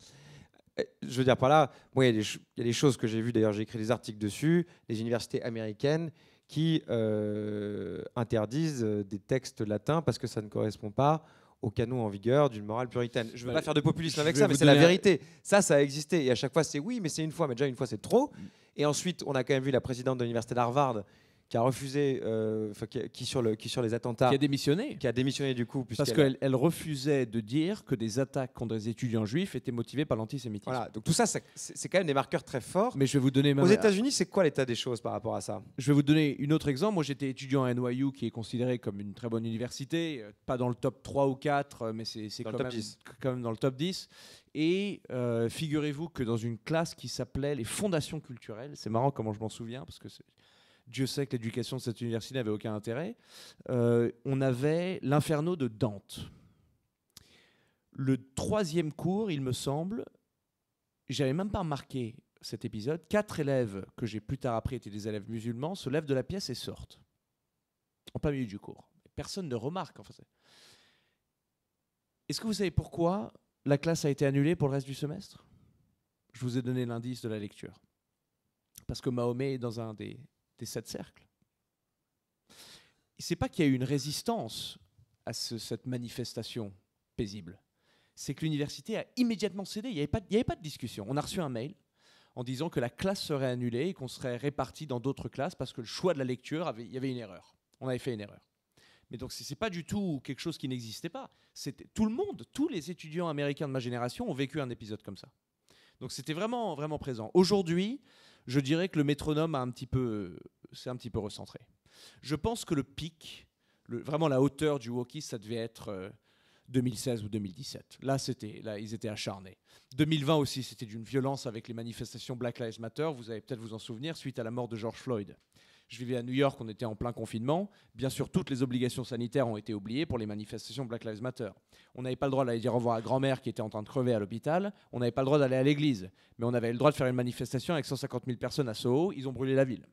Je veux dire par là, bon, il y a des choses que j'ai vues, d'ailleurs j'ai écrit des articles dessus, les universités américaines qui interdisent des textes latins parce que ça ne correspond pas au canon en vigueur d'une morale puritaine. Je ne veux pas faire de populisme avec ça, mais c'est la vérité. Ça a existé. Et à chaque fois, c'est oui, mais c'est une fois. Mais déjà, une fois, c'est trop. Et ensuite, on a quand même vu la présidente de l'université d'Harvard qui a refusé, qui sur les attentats... Qui a démissionné. Qui a démissionné du coup. Parce qu'elle refusait de dire que des attaques contre des étudiants juifs étaient motivées par l'antisémitisme. Voilà, donc tout ça, c'est quand même des marqueurs très forts. Mais je vais vous donner... Aux États-Unis, c'est quoi l'état des choses par rapport à ça? Je vais vous donner une autre exemple. Moi, j'étais étudiant à NYU, qui est considéré comme une très bonne université. Pas dans le top 3 ou 4, mais c'est quand même dans le top 10. Et figurez-vous que dans une classe qui s'appelait les fondations culturelles, c'est marrant comment je m'en souviens, parce que Dieu sait que l'éducation de cette université n'avait aucun intérêt. On avait l'Inferno de Dante. Le 3e cours, il me semble, j'avais même pas remarqué cet épisode, 4 élèves que j'ai plus tard appris étaient des élèves musulmans, se lèvent de la pièce et sortent. En plein milieu du cours. Personne ne remarque. Enfin, est-ce que vous savez pourquoi la classe a été annulée pour le reste du semestre? Je vous ai donné l'indice de la lecture. Parce que Mahomet est dans un des 7 cercles. C'est pas qu'il y a eu une résistance à cette manifestation paisible. C'est que l'université a immédiatement cédé. Il n'y avait pas de discussion. On a reçu un mail en disant que la classe serait annulée et qu'on serait répartis dans d'autres classes parce que le choix de la lecture, il y avait une erreur. On avait fait une erreur. Mais donc c'est pas du tout quelque chose qui n'existait pas. C'était tout le monde, tous les étudiants américains de ma génération ont vécu un épisode comme ça. Donc c'était vraiment, vraiment présent. Aujourd'hui, je dirais que le métronome s'est un petit peu recentré. Je pense que le pic, vraiment la hauteur du wokisme, ça devait être 2016 ou 2017. Là, ils étaient acharnés. 2020 aussi, c'était d'une violence avec les manifestations Black Lives Matter. Vous allez peut-être vous en souvenir, suite à la mort de George Floyd. Je vivais à New York, on était en plein confinement. Bien sûr, toutes les obligations sanitaires ont été oubliées pour les manifestations Black Lives Matter. On n'avait pas le droit d'aller dire au revoir à grand-mère qui était en train de crever à l'hôpital. On n'avait pas le droit d'aller à l'église. Mais on avait le droit de faire une manifestation avec 150 000 personnes à Soho. Ils ont brûlé la ville.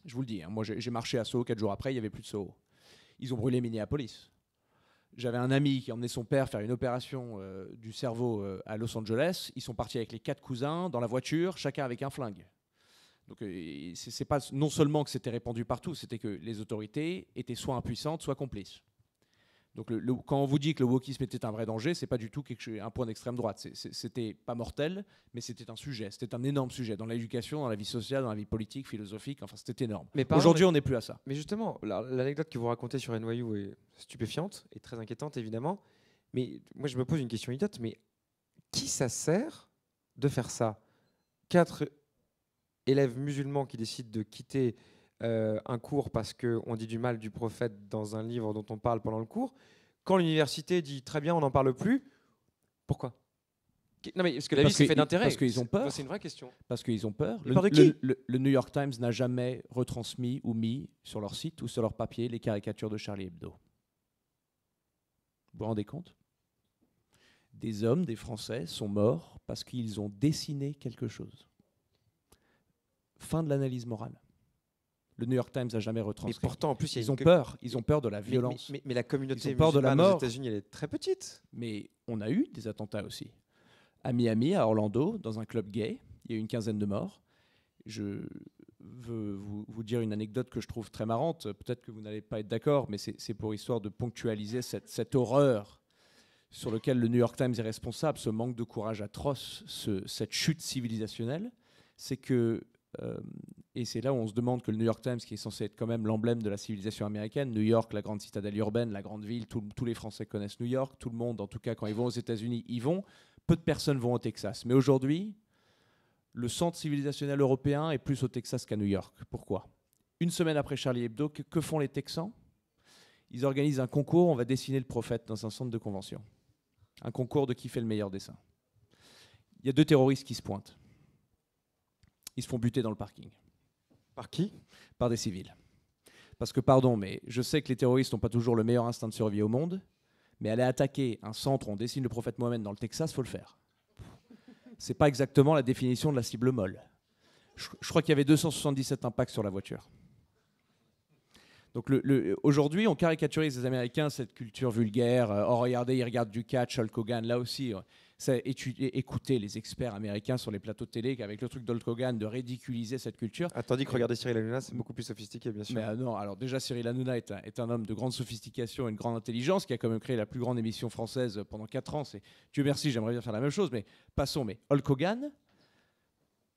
Je vous le dis, hein, moi j'ai marché à Soho 4 jours après, il n'y avait plus de Soho. Ils ont brûlé Minneapolis. J'avais un ami qui emmenait son père faire une opération du cerveau à Los Angeles. Ils sont partis avec les 4 cousins dans la voiture, chacun avec un flingue. Donc c'est pas non seulement que c'était répandu partout, c'était que les autorités étaient soit impuissantes, soit complices. Donc quand on vous dit que le wokisme était un vrai danger, c'est pas du tout un point d'extrême droite. C'était pas mortel, mais c'était un sujet. C'était un énorme sujet dans l'éducation, dans la vie sociale, dans la vie politique, philosophique. Enfin, c'était énorme. Aujourd'hui, on n'est plus à ça. Mais justement, l'anecdote que vous racontez sur NYU est stupéfiante et très inquiétante, évidemment. Mais moi, je me pose une question idiote. Mais qui ça sert de faire ça? 4 élèves musulmans qui décident de quitter un cours parce qu'on dit du mal du prophète dans un livre dont on parle pendant le cours, quand l'université dit très bien, on n'en parle plus, pourquoi? Non mais parce que la vie c'est fait d'intérêt. Parce qu'ils ont peur. C'est une vraie question. Parce qu'ils ont peur. Peur de qui? Le New York Times n'a jamais retransmis ou mis sur leur site ou sur leur papier les caricatures de Charlie Hebdo. Vous vous rendez compte? Des hommes, des Français, sont morts parce qu'ils ont dessiné quelque chose. Fin de l'analyse morale. Le New York Times n'a jamais retranscrit. Mais pourtant, en plus, ils ont peur. Ils ont peur de la violence. Mais la communauté peur de la mort aux États-Unis, elle est très petite. Mais on a eu des attentats aussi. À Miami, à Orlando, dans un club gay, il y a eu une 15aine de morts. Je veux vous dire une anecdote que je trouve très marrante. Peut-être que vous n'allez pas être d'accord, mais c'est pour histoire de ponctualiser cette horreur sur laquelle le New York Times est responsable, ce manque de courage atroce, cette chute civilisationnelle. C'est que et c'est là où on se demande que le New York Times, qui est censé être quand même l'emblème de la civilisation américaine, New York, la grande citadelle urbaine, la grande ville, tous les Français connaissent New York, tout le monde, en tout cas quand ils vont aux États-Unis, y vont. Peu de personnes vont au Texas. Mais aujourd'hui, le centre civilisationnel européen est plus au Texas qu'à New York. Pourquoi? Une semaine après Charlie Hebdo, que font les Texans? Ils organisent un concours, on va dessiner le prophète dans un centre de convention. Un concours de qui fait le meilleur dessin. Il y a 2 terroristes qui se pointent. Ils se font buter dans le parking. Par qui? Par des civils. Parce que, pardon, mais je sais que les terroristes n'ont pas toujours le meilleur instinct de survie au monde, mais aller attaquer un centre où on dessine le prophète Mohammed dans le Texas, il faut le faire. C'est pas exactement la définition de la cible molle. Je crois qu'il y avait 277 impacts sur la voiture. Donc aujourd'hui, on caricaturise les Américains, cette culture vulgaire. Oh, regardez, ils regardent du catch, Hulk Hogan, là aussi. Écoutez les experts américains sur les plateaux de télé avec le truc d'Hulk Hogan de ridiculiser cette culture. Tandis que regarder Cyril Hanouna, c'est beaucoup plus sophistiqué, bien sûr. Mais non, alors déjà Cyril Hanouna est un homme de grande sophistication et de grande intelligence qui a quand même créé la plus grande émission française pendant 4 ans. Dieu merci, j'aimerais bien faire la même chose, mais passons. Mais Hulk Hogan,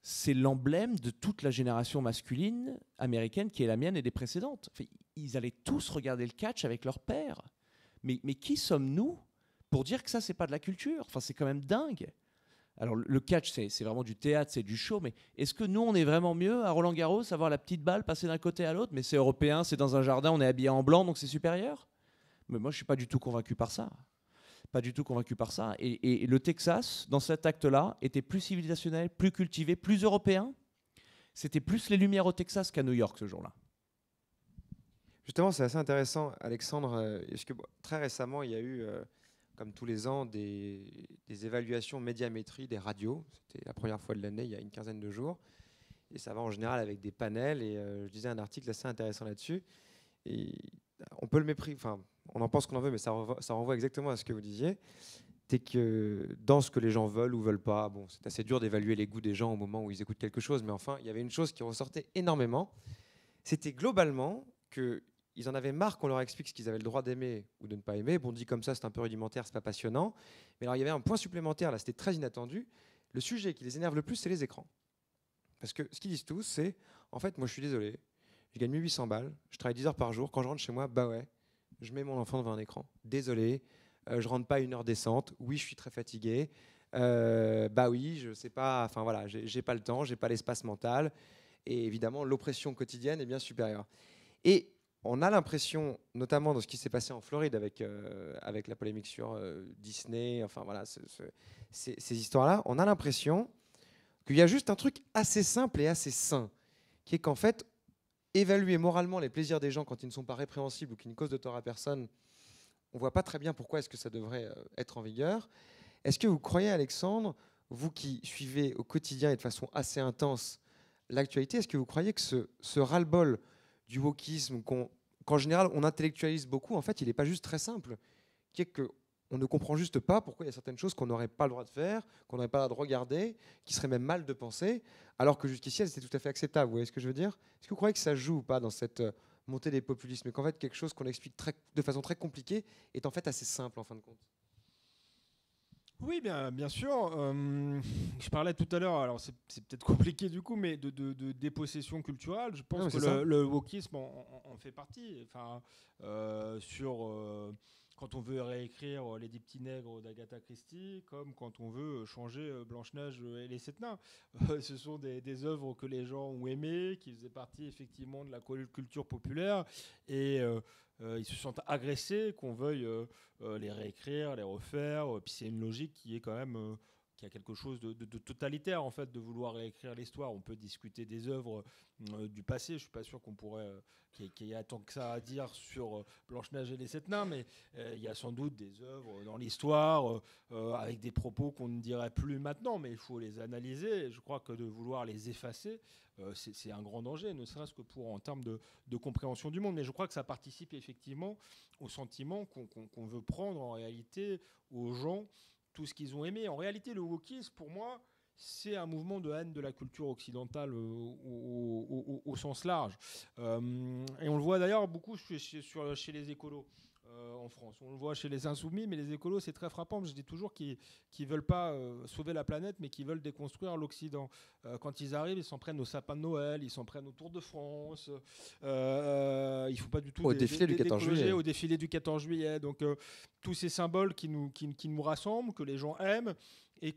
c'est l'emblème de toute la génération masculine américaine qui est la mienne et des précédentes. Enfin, ils allaient tous regarder le catch avec leur père. Mais qui sommes-nous pour dire que ça, c'est pas de la culture? Enfin, c'est quand même dingue. Alors, le catch, c'est vraiment du théâtre, c'est du show, mais est-ce que nous, on est vraiment mieux à Roland-Garros, avoir la petite balle passer d'un côté à l'autre? Mais c'est européen, c'est dans un jardin, on est habillé en blanc, donc c'est supérieur? Mais moi, je suis pas du tout convaincu par ça. Pas du tout convaincu par ça. Et le Texas, dans cet acte-là, était plus civilisationnel, plus cultivé, plus européen. C'était plus les Lumières au Texas qu'à New York ce jour-là. Justement, c'est assez intéressant, Alexandre, parce que très récemment, il y a eu, comme tous les ans, des évaluations médiamétrie des radios. C'était la première fois de l'année, il y a une 15aine de jours. Et ça va en général avec des panels. Et je lisais un article assez intéressant là-dessus. Et on peut le mépriser, enfin, on en pense qu'on en veut, mais ça renvoie exactement à ce que vous disiez. C'est que dans ce que les gens veulent ou veulent pas, bon, c'est assez dur d'évaluer les goûts des gens au moment où ils écoutent quelque chose, mais enfin, il y avait une chose qui ressortait énormément. C'était globalement qu'ils en avaient marre qu'on leur explique ce qu'ils avaient le droit d'aimer ou de ne pas aimer. Bon, dit comme ça, c'est un peu rudimentaire, c'est pas passionnant. Mais alors, il y avait un point supplémentaire, là, c'était très inattendu. Le sujet qui les énerve le plus, c'est les écrans. Parce que ce qu'ils disent tous, c'est, en fait, moi, je suis désolé, je gagne 1800 balles, je travaille 10 heures par jour. Quand je rentre chez moi, bah ouais, je mets mon enfant devant un écran. Désolé, je rentre pas à une heure décente. Oui, je suis très fatigué. Bah oui, je sais pas. Enfin voilà, j'ai pas le temps, j'ai pas l'espace mental. Et évidemment, l'oppression quotidienne est bien supérieure. Et on a l'impression, notamment dans ce qui s'est passé en Floride avec la polémique sur Disney, enfin voilà, ces histoires-là, on a l'impression qu'il y a juste un truc assez simple et assez sain, qui est qu'en fait, évaluer moralement les plaisirs des gens quand ils ne sont pas répréhensibles ou qui ne causent de tort à personne, on ne voit pas très bien pourquoi est-ce que ça devrait être en vigueur. Est-ce que vous croyez, Alexandre, vous qui suivez au quotidien et de façon assez intense l'actualité, est-ce que vous croyez que ce ras-le-bol du wokisme qu'en général, on intellectualise beaucoup, en fait, il n'est pas juste très simple. Qui est que on ne comprend juste pas pourquoi il y a certaines choses qu'on n'aurait pas le droit de faire, qu'on n'aurait pas le droit de regarder, qui seraient même mal de penser, alors que jusqu'ici, elles étaient tout à fait acceptables. Vous voyez ce que je veux dire? Est-ce que vous croyez que ça joue ou pas dans cette montée des populismes, et qu'en fait, quelque chose qu'on explique de façon très compliquée est en fait assez simple, en fin de compte? Oui, bien sûr. Je parlais tout à l'heure, alors c'est peut-être compliqué du coup, mais de dépossession culturelle. Je pense Non, que c'est ça. le wokisme en fait partie. Enfin, quand on veut réécrire Les 10 petits nègres d'Agatha Christie, comme quand on veut changer Blanche-Neige et les 7 nains. Ce sont des œuvres que les gens ont aimées, qui faisaient partie effectivement de la culture populaire, et ils se sentent agressés qu'on veuille les réécrire, les refaire. Puis c'est une logique qui est quand même qui a quelque chose de totalitaire en fait, de vouloir réécrire l'histoire. On peut discuter des œuvres du passé. Je suis pas sûr qu'on pourrait qu'il y ait tant que ça à dire sur Blanche-Neige et les 7 nains, mais il y a sans doute des œuvres dans l'histoire avec des propos qu'on ne dirait plus maintenant, mais il faut les analyser. Et je crois que de vouloir les effacer, c'est un grand danger, ne serait-ce que en termes de compréhension du monde. Mais je crois que ça participe effectivement au sentiment qu'on veut prendre en réalité aux gens tout ce qu'ils ont aimé. En réalité, le wokisme, pour moi, c'est un mouvement de haine de la culture occidentale au sens large. Et on le voit d'ailleurs beaucoup chez les écolos. En France. On le voit chez les insoumis, mais les écolos, c'est très frappant. Je dis toujours qu'ils ne veulent pas sauver la planète, mais qu'ils veulent déconstruire l'Occident. Quand ils arrivent, ils s'en prennent au sapin de Noël, ils s'en prennent au Tour de France. Ils ne font pas du tout Au défilé du 14 juillet. Au défilé du 14 juillet. Donc, tous ces symboles qui nous rassemblent, que les gens aiment, et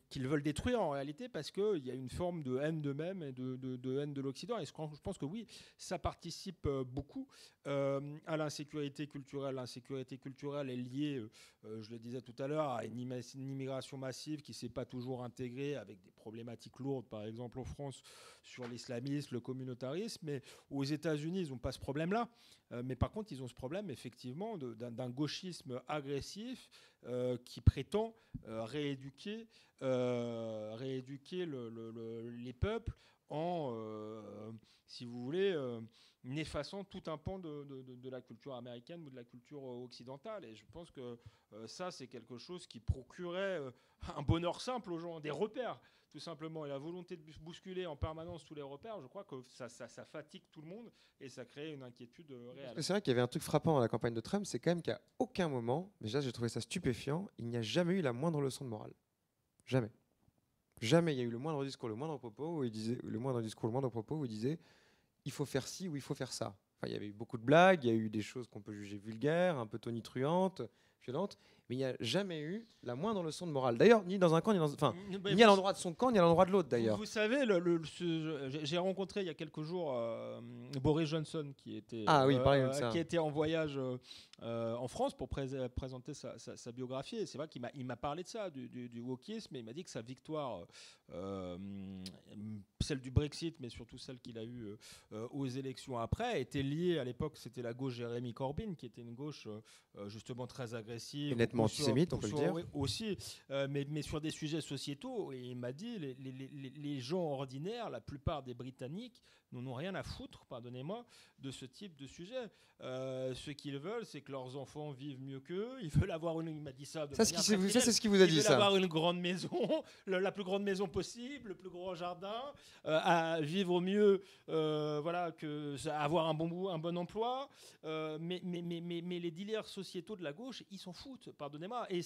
qu'ils veulent détruire en réalité parce qu'il y a une forme de haine d'eux-mêmes et de haine de l'Occident. Et je pense que oui, ça participe beaucoup à l'insécurité culturelle. L'insécurité culturelle est liée, je le disais tout à l'heure, à une immigration massive qui ne s'est pas toujours intégrée, avec des problématiques lourdes, par exemple en France, sur l'islamisme, le communautarisme. Mais aux États-Unis, ils n'ont pas ce problème-là. Mais par contre, ils ont ce problème, effectivement, d'un gauchisme agressif qui prétend rééduquer les peuples en, si vous voulez, effaçant tout un pan de la culture américaine ou de la culture occidentale. Et je pense que ça, c'est quelque chose qui procurait un bonheur simple aux gens, des repères, tout simplement. Et la volonté de bousculer en permanence tous les repères, je crois que ça fatigue tout le monde et ça crée une inquiétude réelle. C'est vrai qu'il y avait un truc frappant dans la campagne de Trump, c'est quand même qu'à aucun moment, déjà j'ai trouvé ça stupéfiant, il n'y a jamais eu la moindre leçon de morale. Jamais. Jamais il y a eu le moindre discours, le moindre propos où il disait, il faut faire ci ou il faut faire ça. Enfin, il y avait eu beaucoup de blagues, il y a eu des choses qu'on peut juger vulgaires, un peu tonitruantes, violentes, mais il n'y a jamais eu la moindre leçon de morale. D'ailleurs, ni dans un camp, ni à l'endroit de son camp, ni à l'endroit de l'autre d'ailleurs. Vous savez, j'ai rencontré il y a quelques jours Boris Johnson qui était en voyage en France pour présenter sa biographie. Et c'est vrai qu'il m'a parlé de ça, du wokisme, et il m'a dit que sa victoire, celle du Brexit, mais surtout celle qu'il a eue aux élections après, était liée, à l'époque, c'était la gauche Jeremy Corbyn, qui était une gauche justement très agressive. Et nettement antisémite, on peut le dire. Aussi, mais sur des sujets sociétaux. Et il m'a dit, les gens ordinaires, la plupart des Britanniques, n'en ont rien à foutre, pardonnez-moi, de ce type de sujet. Ce qu'ils veulent, c'est que leurs enfants vivent mieux qu'eux. Ils veulent avoir il m'a dit ça de manière très fidèle. Ça, c'est ce qu'il vous a dit, ça. Ils veulent avoir une grande maison, la plus grande maison possible, le plus grand jardin, à vivre mieux, avoir un bon emploi. Mais les dealers sociétaux de la gauche, ils s'en foutent, pardonnez-moi. Et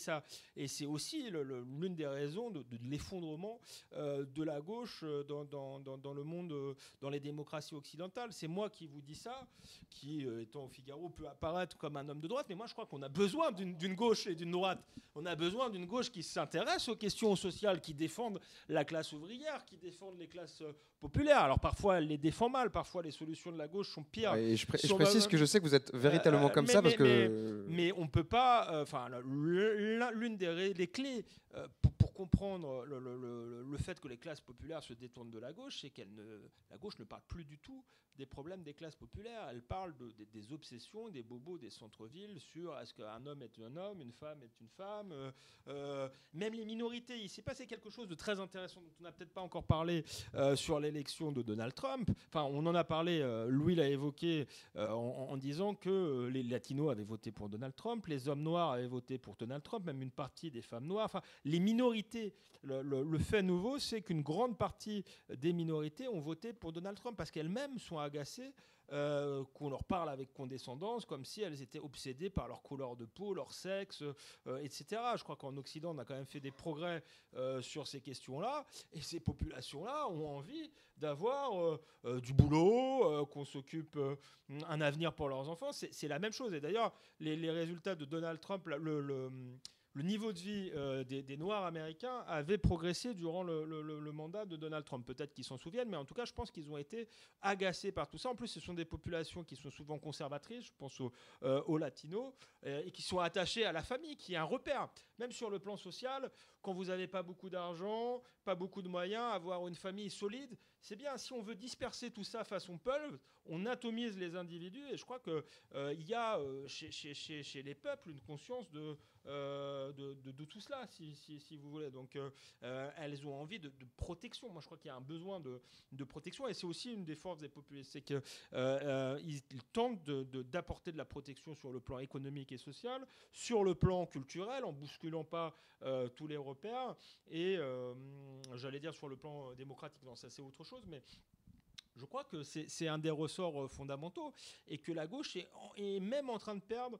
c'est aussi l'une des raisons de l'effondrement de la gauche dans le monde, dans les démocraties occidentales. C'est moi qui vous dis ça, qui, étant au Figaro, peut apparaître comme un homme de droite, mais moi je crois qu'on a besoin d'une gauche et d'une droite. On a besoin d'une gauche qui s'intéresse aux questions sociales, qui défendent la classe ouvrière, qui défendent les classes populaires. Alors parfois elle les défend mal, parfois les solutions de la gauche sont pires. Et je précise que je sais que vous êtes véritablement comme ça, parce que... Mais on peut pas... l'une des clés pour pour comprendre le fait que les classes populaires se détournent de la gauche, c'est que la gauche ne parle plus du tout des problèmes des classes populaires. Elle parle des obsessions, des bobos des centres-villes sur est-ce qu'un homme est un homme, une femme est une femme, même les minorités. Il s'est passé quelque chose de très intéressant dont on n'a peut-être pas encore parlé sur l'élection de Donald Trump. Enfin, on en a parlé, Louis l'a évoqué en disant que les latinos avaient voté pour Donald Trump, les hommes noirs avaient voté pour Donald Trump, même une partie des femmes noires. Enfin, les minorités, le fait nouveau, c'est qu'une grande partie des minorités ont voté pour Donald Trump parce qu'elles-mêmes sont agacées qu'on leur parle avec condescendance, comme si elles étaient obsédées par leur couleur de peau, leur sexe, etc. Je crois qu'en Occident, on a quand même fait des progrès sur ces questions-là, et ces populations-là ont envie d'avoir du boulot, qu'on s'occupe un avenir pour leurs enfants. C'est la même chose. Et d'ailleurs, les résultats de Donald Trump, le niveau de vie des Noirs américains avait progressé durant le mandat de Donald Trump. Peut-être qu'ils s'en souviennent, mais en tout cas, je pense qu'ils ont été agacés par tout ça. En plus, ce sont des populations qui sont souvent conservatrices, je pense aux latinos, et qui sont attachés à la famille, qui est un repère. Même sur le plan social, quand vous n'avez pas beaucoup d'argent, pas beaucoup de moyens, avoir une famille solide, c'est bien. Si on veut disperser tout ça façon pulp, on atomise les individus, et je crois qu'il y a chez les peuples une conscience de tout cela, si vous voulez. Donc, elles ont envie de protection. Moi, je crois qu'il y a un besoin de protection, et c'est aussi une des forces des populistes, c'est qu'ils tentent d'apporter de la protection sur le plan économique et social, sur le plan culturel, en bousculant pas tous les repères, et j'allais dire sur le plan démocratique. Non, ça c'est autre chose, mais je crois que c'est un des ressorts fondamentaux, et que la gauche est même en train de perdre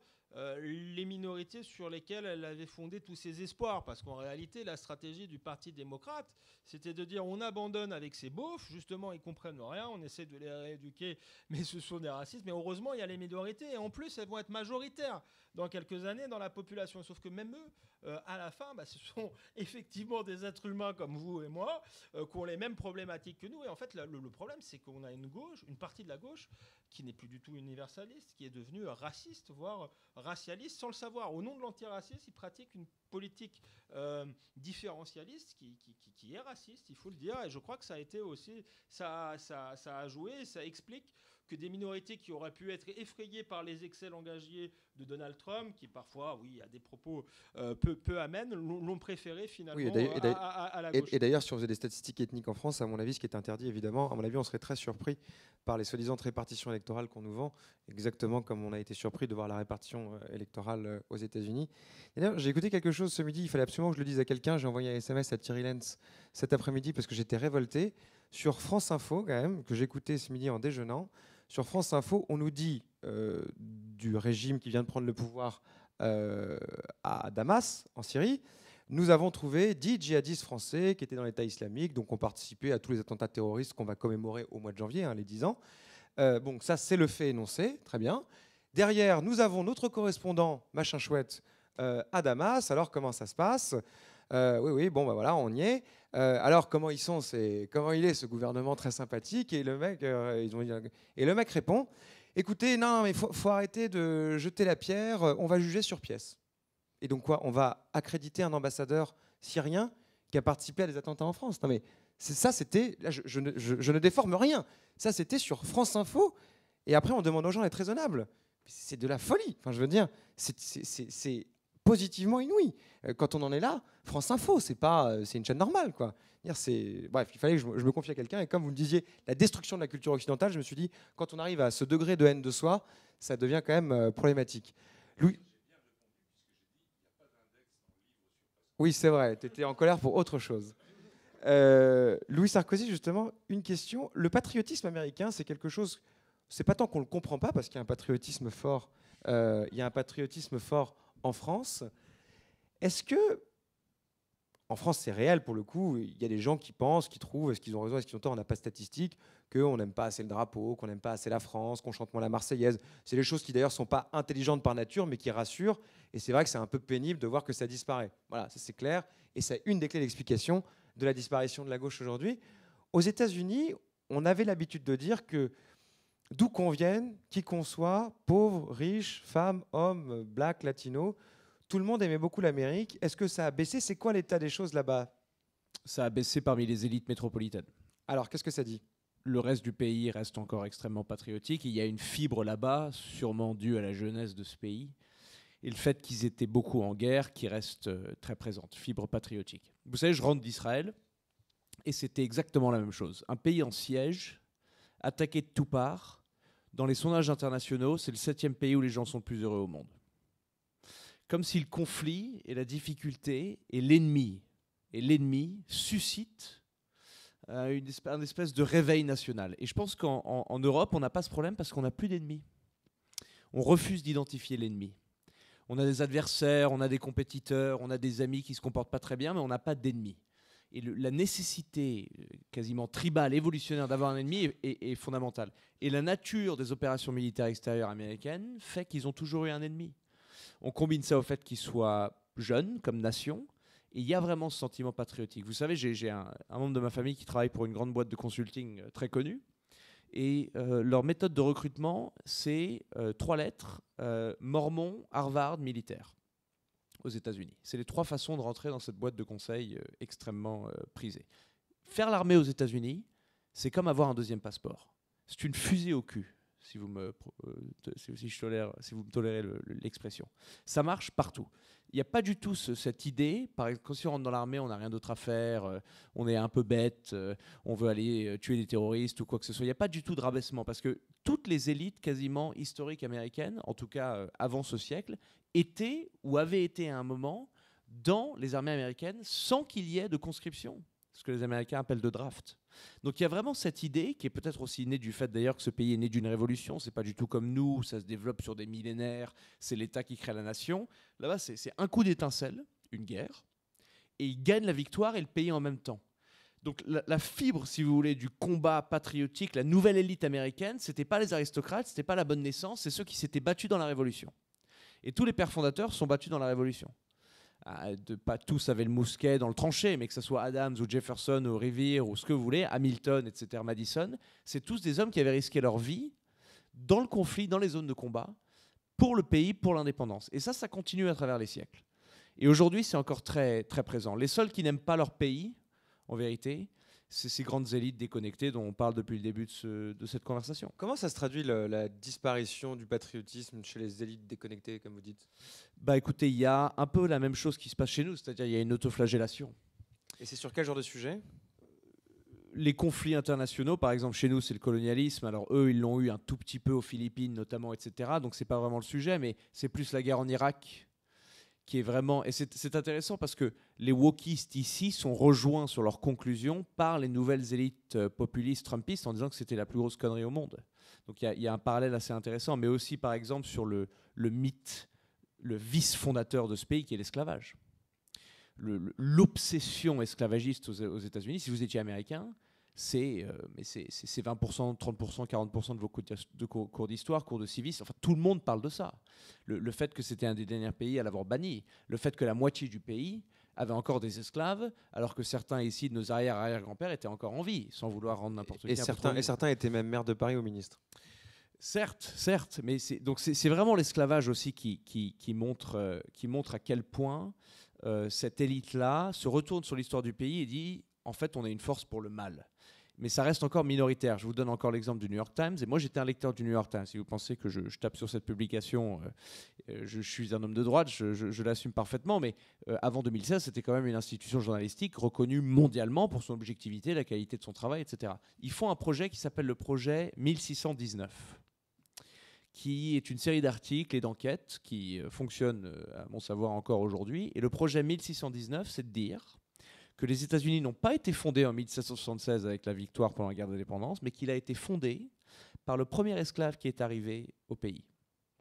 les minorités sur lesquelles elle avait fondé tous ses espoirs. Parce qu'en réalité, la stratégie du Parti démocrate, c'était de dire on abandonne avec ces beaufs, justement, ils comprennent rien, on essaie de les rééduquer, mais ce sont des racistes. Mais heureusement, il y a les minorités, et en plus, elles vont être majoritaires dans quelques années dans la population. Sauf que même eux, à la fin, ce sont effectivement des êtres humains comme vous et moi, qui ont les mêmes problématiques que nous. Et en fait, le problème, c'est qu'on a une partie de la gauche, qui n'est plus du tout universaliste, qui est devenue raciste, voire racialiste, sans le savoir. Au nom de l'antiracisme, ils pratiquent une politique différentialiste qui est raciste, il faut le dire. Et je crois que ça a été aussi, ça a joué, et ça explique que des minorités qui auraient pu être effrayées par les excès langagiers de Donald Trump, qui parfois, oui, a des propos peu amènes, l'ont préféré finalement à la gauche. Et d'ailleurs, si on faisait des statistiques ethniques en France, à mon avis, ce qui est interdit, évidemment, à mon avis, on serait très surpris par les soi-disant répartitions électorales qu'on nous vend, exactement comme on a été surpris de voir la répartition électorale aux États-Unis. Et d'ailleurs, j'ai écouté quelque chose ce midi, il fallait absolument que je le dise à quelqu'un, j'ai envoyé un SMS à Thierry Lenz cet après-midi parce que j'étais révolté. Sur France Info, quand même, que j'écoutais ce midi en déjeunant, sur France Info, on nous dit du régime qui vient de prendre le pouvoir à Damas, en Syrie, nous avons trouvé 10 djihadistes français qui étaient dans l'État islamique, donc ont participé à tous les attentats terroristes qu'on va commémorer au mois de janvier, les 10 ans. Bon, ça, c'est le fait énoncé, très bien. Derrière, nous avons notre correspondant, machin chouette, à Damas. Alors, comment ça se passe ? Oui, bon, voilà, on y est. Alors, comment il est, ce gouvernement très sympathique ? Et le mec répond, écoutez, non, mais faut arrêter de jeter la pierre, on va juger sur pièce. Et donc quoi ? On va accréditer un ambassadeur syrien qui a participé à des attentats en France. Non, mais c'était... Là, je ne déforme rien. Ça, c'était sur France Info. Et après, on demande aux gens d'être raisonnables. C'est de la folie. Enfin, je veux dire, c'est positivement inouï. Quand on en est là, France Info, c'est une chaîne normale, quoi. Bref, il fallait que je me confie à quelqu'un. Et comme vous me disiez, la destruction de la culture occidentale, je me suis dit, quand on arrive à ce degré de haine de soi, ça devient quand même problématique. Louis. Oui, c'est vrai, tu étais en colère pour autre chose. Louis Sarkozy, justement, une question. Le patriotisme américain, c'est quelque chose... C'est pas tant qu'on ne le comprend pas, parce qu'il y a un patriotisme fort. Il y a un patriotisme fort en France. Est-ce que... En France, c'est réel, pour le coup. Il y a des gens qui pensent, qui trouvent, est-ce qu'ils ont raison, est-ce qu'ils ont tort, on n'a pas de statistiques, qu'on n'aime pas assez le drapeau, qu'on n'aime pas assez la France, qu'on chante moins la Marseillaise. C'est des choses qui, d'ailleurs, ne sont pas intelligentes par nature, mais qui rassurent. Et c'est vrai que c'est un peu pénible de voir que ça disparaît. Voilà, ça c'est clair. Et c'est une des clés d'explication de la disparition de la gauche aujourd'hui. Aux États-Unis, on avait l'habitude de dire que d'où qu'on vienne, qui qu'on soit, pauvre, riche, femme, homme, black, latino, tout le monde aimait beaucoup l'Amérique. Est-ce que ça a baissé? C'est quoi l'état des choses là-bas? Ça a baissé parmi les élites métropolitaines. Alors, qu'est-ce que ça dit? Le reste du pays reste encore extrêmement patriotique. Il y a une fibre là-bas, sûrement due à la jeunesse de ce pays, et le fait qu'ils étaient beaucoup en guerre, qui reste très présente, fibre patriotique. Vous savez, je rentre d'Israël, et c'était exactement la même chose. Un pays en siège, attaqué de toutes parts. Dans les sondages internationaux, c'est le 7e pays où les gens sont le plus heureux au monde. Comme si le conflit et la difficulté et l'ennemi suscitent une espèce de réveil national. Et je pense qu'en Europe, on n'a pas ce problème parce qu'on n'a plus d'ennemis. On refuse d'identifier l'ennemi. On a des adversaires, on a des compétiteurs, on a des amis qui ne se comportent pas très bien, mais on n'a pas d'ennemis. Et la nécessité quasiment tribale, évolutionnaire d'avoir un ennemi est fondamentale. Et la nature des opérations militaires extérieures américaines fait qu'ils ont toujours eu un ennemi. On combine ça au fait qu'ils soient jeunes comme nation. Et il y a vraiment ce sentiment patriotique. Vous savez, j'ai un membre de ma famille qui travaille pour une grande boîte de consulting très connue. Et leur méthode de recrutement, c'est 3 lettres, Mormon, Harvard, militaire, aux États-Unis. C'est les 3 façons de rentrer dans cette boîte de conseil extrêmement prisée. Faire l'armée aux États-Unis, c'est comme avoir un 2e passeport. C'est une fusée au cul, si vous me tolérez l'expression. Ça marche partout. Il n'y a pas du tout cette idée, par exemple, quand si on rentre dans l'armée, on n'a rien d'autre à faire, on est un peu bête, on veut aller tuer des terroristes ou quoi que ce soit. Il n'y a pas du tout de rabaissement, parce que toutes les élites quasiment historiques américaines, en tout cas avant ce siècle, étaient ou avaient été à un moment dans les armées américaines sans qu'il y ait de conscription, ce que les Américains appellent de draft. Donc il y a vraiment cette idée, qui est peut-être aussi née du fait d'ailleurs que ce pays est né d'une révolution. C'est pas du tout comme nous, ça se développe sur des millénaires, c'est l'État qui crée la nation. Là-bas, c'est un coup d'étincelle, une guerre, et ils gagnent la victoire et le pays en même temps. Donc la fibre, si vous voulez, du combat patriotique, la nouvelle élite américaine, c'était pas les aristocrates, c'était pas la bonne naissance, c'est ceux qui s'étaient battus dans la Révolution. Et tous les pères fondateurs sont battus dans la Révolution. Pas tous avaient le mousquet dans le tranché, mais que ce soit Adams ou Jefferson ou Revere ou ce que vous voulez, Hamilton, etc., Madison, c'est tous des hommes qui avaient risqué leur vie dans le conflit, dans les zones de combat, pour le pays, pour l'indépendance. Et ça continue à travers les siècles. Et aujourd'hui, c'est encore très, très présent. Les seuls qui n'aiment pas leur pays, en vérité, c'est ces grandes élites déconnectées dont on parle depuis le début de cette conversation. Comment ça se traduit la disparition du patriotisme chez les élites déconnectées, comme vous dites? Bah écoutez, il y a un peu la même chose qui se passe chez nous, c'est-à-dire il y a une autoflagellation. Et c'est sur quel genre de sujet? Les conflits internationaux, par exemple, chez nous, c'est le colonialisme. Alors eux, ils l'ont eu un tout petit peu aux Philippines, notamment, etc. Donc c'est pas vraiment le sujet, mais c'est plus la guerre en Irak qui est vraiment... Et c'est intéressant parce que les wokistes ici sont rejoints sur leurs conclusions par les nouvelles élites populistes trumpistes en disant que c'était la plus grosse connerie au monde. Donc il y a un parallèle assez intéressant, mais aussi, par exemple, sur le mythe, le vice fondateur de ce pays qui est l'esclavage. L'obsession esclavagiste aux États-Unis, si vous étiez américain, c'est 20%, 30%, 40% de vos cours d'histoire, cours de civisme. Enfin, tout le monde parle de ça. Le fait que c'était un des derniers pays à l'avoir banni, le fait que la moitié du pays avait encore des esclaves, alors que certains ici de nos arrière-arrière-grands-pères étaient encore en vie, sans vouloir rendre n'importe qui. Et certains étaient même maire de Paris ou ministre. Certes, mais c'est vraiment l'esclavage aussi qui montre à quel point cette élite-là se retourne sur l'histoire du pays et dit en fait on est une force pour le mal. Mais ça reste encore minoritaire. Je vous donne encore l'exemple du New York Times. Et moi, j'étais un lecteur du New York Times. Si vous pensez que je tape sur cette publication, je suis un homme de droite, je l'assume parfaitement. Mais avant 2016, c'était quand même une institution journalistique reconnue mondialement pour son objectivité, la qualité de son travail, etc. Ils font un projet qui s'appelle le projet 1619, qui est une série d'articles et d'enquêtes qui fonctionne, à mon savoir, encore aujourd'hui. Et le projet 1619, c'est de dire que les États-Unis n'ont pas été fondés en 1776 avec la victoire pendant la guerre d'indépendance, mais qu'il a été fondé par le premier esclave qui est arrivé au pays.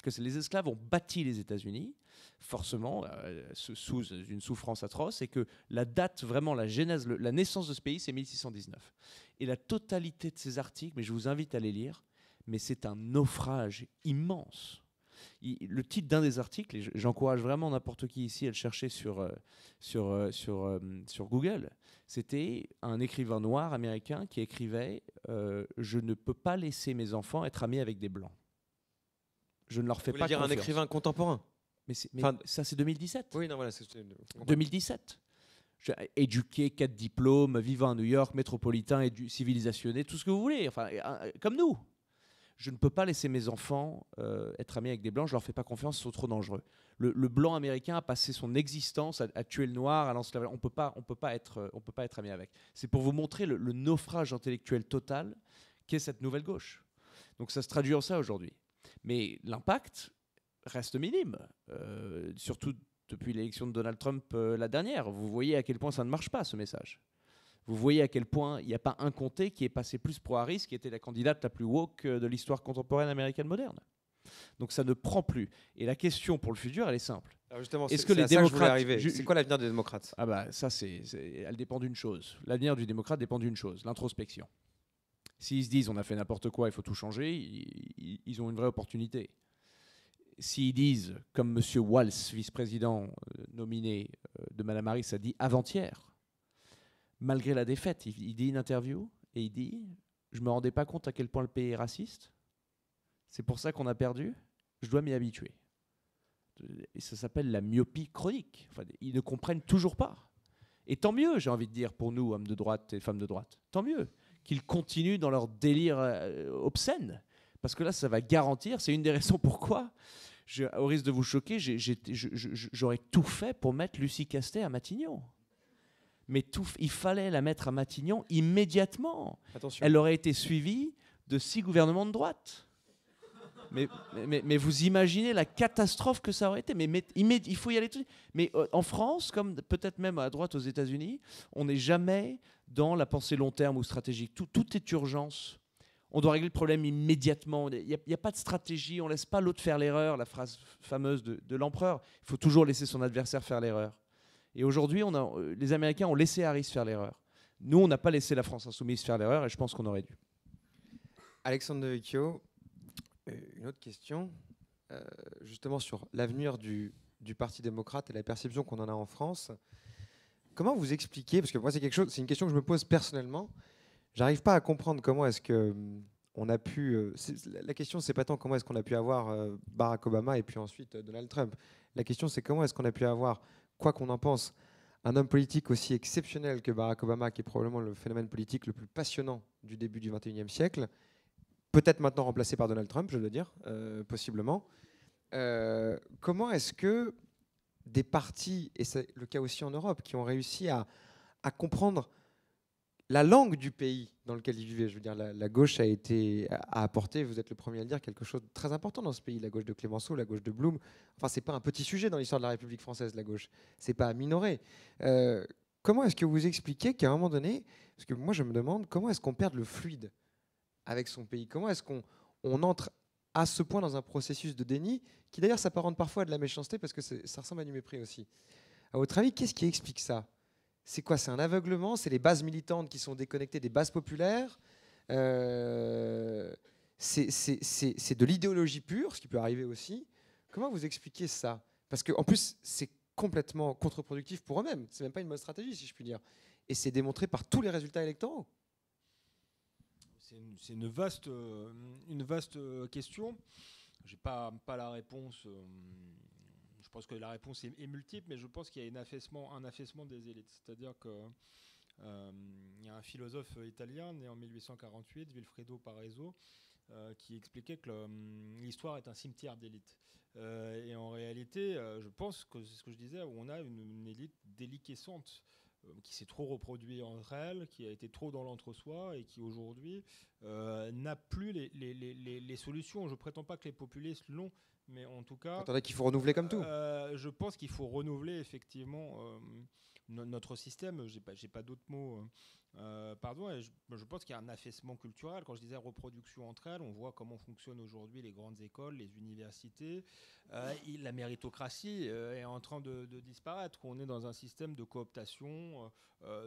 Que les esclaves ont bâti les États-Unis, forcément, sous une souffrance atroce, et que la date, vraiment la genèse, la naissance de ce pays, c'est 1619. Et la totalité de ces articles, mais je vous invite à les lire, mais c'est un naufrage immense. Le titre d'un des articles, et j'encourage vraiment n'importe qui ici à le chercher sur Google, c'était un écrivain noir américain qui écrivait « Je ne peux pas laisser mes enfants être amis avec des blancs. Je ne leur fais pas confiance. » Vous voulez dire un écrivain contemporain? Mais ça, c'est 2017. Oui, non, voilà. 2017. Éduqué, 4 diplômes, vivant à New York, métropolitain, civilisationné, tout ce que vous voulez, enfin, comme nous. Je ne peux pas laisser mes enfants être amis avec des blancs, je leur fais pas confiance, ils sont trop dangereux. Le blanc américain a passé son existence à tuer le noir, à lancer la... On peut pas être ami avec. C'est pour vous montrer le naufrage intellectuel total qu'est cette nouvelle gauche. Donc ça se traduit en ça aujourd'hui. Mais l'impact reste minime, surtout depuis l'élection de Donald Trump la dernière. Vous voyez à quel point ça ne marche pas, ce message. Vous voyez à quel point il n'y a pas un comté qui est passé plus pro Harris, qui était la candidate la plus woke de l'histoire contemporaine américaine moderne. Donc ça ne prend plus. Et la question pour le futur, elle est simple. Alors justement, est-ce que les démocrates... C'est quoi l'avenir des démocrates? Ah bah ça, elle dépend d'une chose. L'avenir du démocrate dépend d'une chose, l'introspection. S'ils se disent on a fait n'importe quoi, il faut tout changer, ils ont une vraie opportunité. S'ils disent, comme M. Walz, vice-président nominé de Mme Harris, a dit avant-hier, malgré la défaite, il dit une interview et il dit « Je ne me rendais pas compte à quel point le pays est raciste. C'est pour ça qu'on a perdu. Je dois m'y habituer. » Et ça s'appelle la myopie chronique. Enfin, ils ne comprennent toujours pas. Et tant mieux, j'ai envie de dire, pour nous, hommes de droite et femmes de droite. Tant mieux qu'ils continuent dans leur délire obscène. Parce que là, ça va garantir, c'est une des raisons pourquoi, au risque de vous choquer, j'aurais tout fait pour mettre Lucie Castet à Matignon. Mais il fallait la mettre à Matignon immédiatement. Attention. Elle aurait été suivie de 6 gouvernements de droite. Mais vous imaginez la catastrophe que ça aurait été. Il faut y aller tout de suite. Mais en France, comme peut-être même à droite aux États-Unis, on n'est jamais dans la pensée long terme ou stratégique. Tout est urgence. On doit régler le problème immédiatement. Il n'y a pas de stratégie. On ne laisse pas l'autre faire l'erreur. La phrase fameuse de l'empereur. Il faut toujours laisser son adversaire faire l'erreur. Et aujourd'hui, les Américains ont laissé Harris faire l'erreur. Nous, on n'a pas laissé la France insoumise faire l'erreur et je pense qu'on aurait dû. Alexandre Devecchio, une autre question, justement sur l'avenir du Parti démocrate et la perception qu'on en a en France. Comment vous expliquez, parce que moi c'est une question que je me pose personnellement, j'arrive pas à comprendre comment est-ce que on a pu... la question c'est pas tant comment est-ce qu'on a pu avoir Barack Obama et puis ensuite Donald Trump. La question c'est comment est-ce qu'on a pu avoir, quoi qu'on en pense, un homme politique aussi exceptionnel que Barack Obama, qui est probablement le phénomène politique le plus passionnant du début du XXIe siècle, peut-être maintenant remplacé par Donald Trump, je dois dire, possiblement. Comment est-ce que des partis, et c'est le cas aussi en Europe, qui ont réussi à comprendre la langue du pays dans lequel ils vivaient, je veux dire, la gauche a apporté, vous êtes le premier à le dire, quelque chose de très important dans ce pays, la gauche de Clémenceau, la gauche de Blum. Enfin, c'est pas un petit sujet dans l'histoire de la République française, la gauche. C'est pas à minorer. Comment est-ce que vous expliquez qu'à un moment donné, parce que moi je me demande, comment est-ce qu'on perd le fluide avec son pays? Comment est-ce qu'on entre à ce point dans un processus de déni, qui d'ailleurs s'apparente parfois à de la méchanceté, parce que ça ressemble à du mépris aussi. À votre avis, qu'est-ce qui explique ça? C'est quoi? C'est un aveuglement? C'est les bases militantes qui sont déconnectées des bases populaires? C'est de l'idéologie pure, ce qui peut arriver aussi. Comment vous expliquez ça? Parce qu'en plus, c'est complètement contre-productif pour eux-mêmes. C'est même pas une bonne stratégie, si je puis dire. Et c'est démontré par tous les résultats électoraux. C'est une vaste question. J'ai pas la réponse. Je pense que la réponse est multiple, mais je pense qu'il y a un affaissement des élites. C'est-à-dire que il y a un philosophe italien né en 1848, Vilfredo Pareso, qui expliquait que l'histoire est un cimetière d'élites. Et en réalité, je pense que c'est ce que je disais, où on a une élite déliquescente, qui s'est trop reproduit entre elles, qui a été trop dans l'entre-soi et qui aujourd'hui n'a plus les solutions. Je ne prétends pas que les populistes l'ont, mais en tout cas... Attendez, qu'il faut renouveler comme tout. Je pense qu'il faut renouveler effectivement notre système. J'ai pas d'autres mots. Pardon, et je pense qu'il y a un affaissement culturel. Quand je disais reproduction entre elles, on voit comment fonctionnent aujourd'hui les grandes écoles, les universités. La méritocratie est en train de disparaître. On est dans un système de cooptation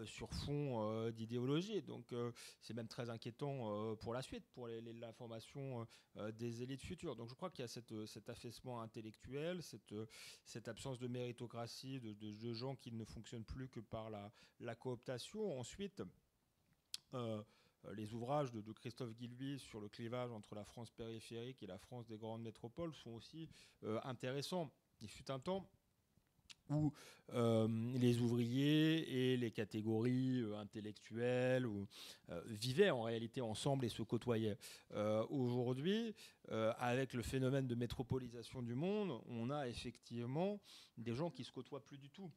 sur fond d'idéologie. Donc c'est même très inquiétant pour la suite, pour la formation des élites futures. Donc je crois qu'il y a cet affaissement intellectuel, cette absence de méritocratie, de gens qui ne fonctionnent plus que par la cooptation. Ensuite, les ouvrages de Christophe Guilluy sur le clivage entre la France périphérique et la France des grandes métropoles sont aussi intéressants. Il fut un temps où les ouvriers et les catégories intellectuelles vivaient en réalité ensemble et se côtoyaient. Aujourd'hui, avec le phénomène de métropolisation du monde, on a effectivement des gens qui ne se côtoient plus du tout.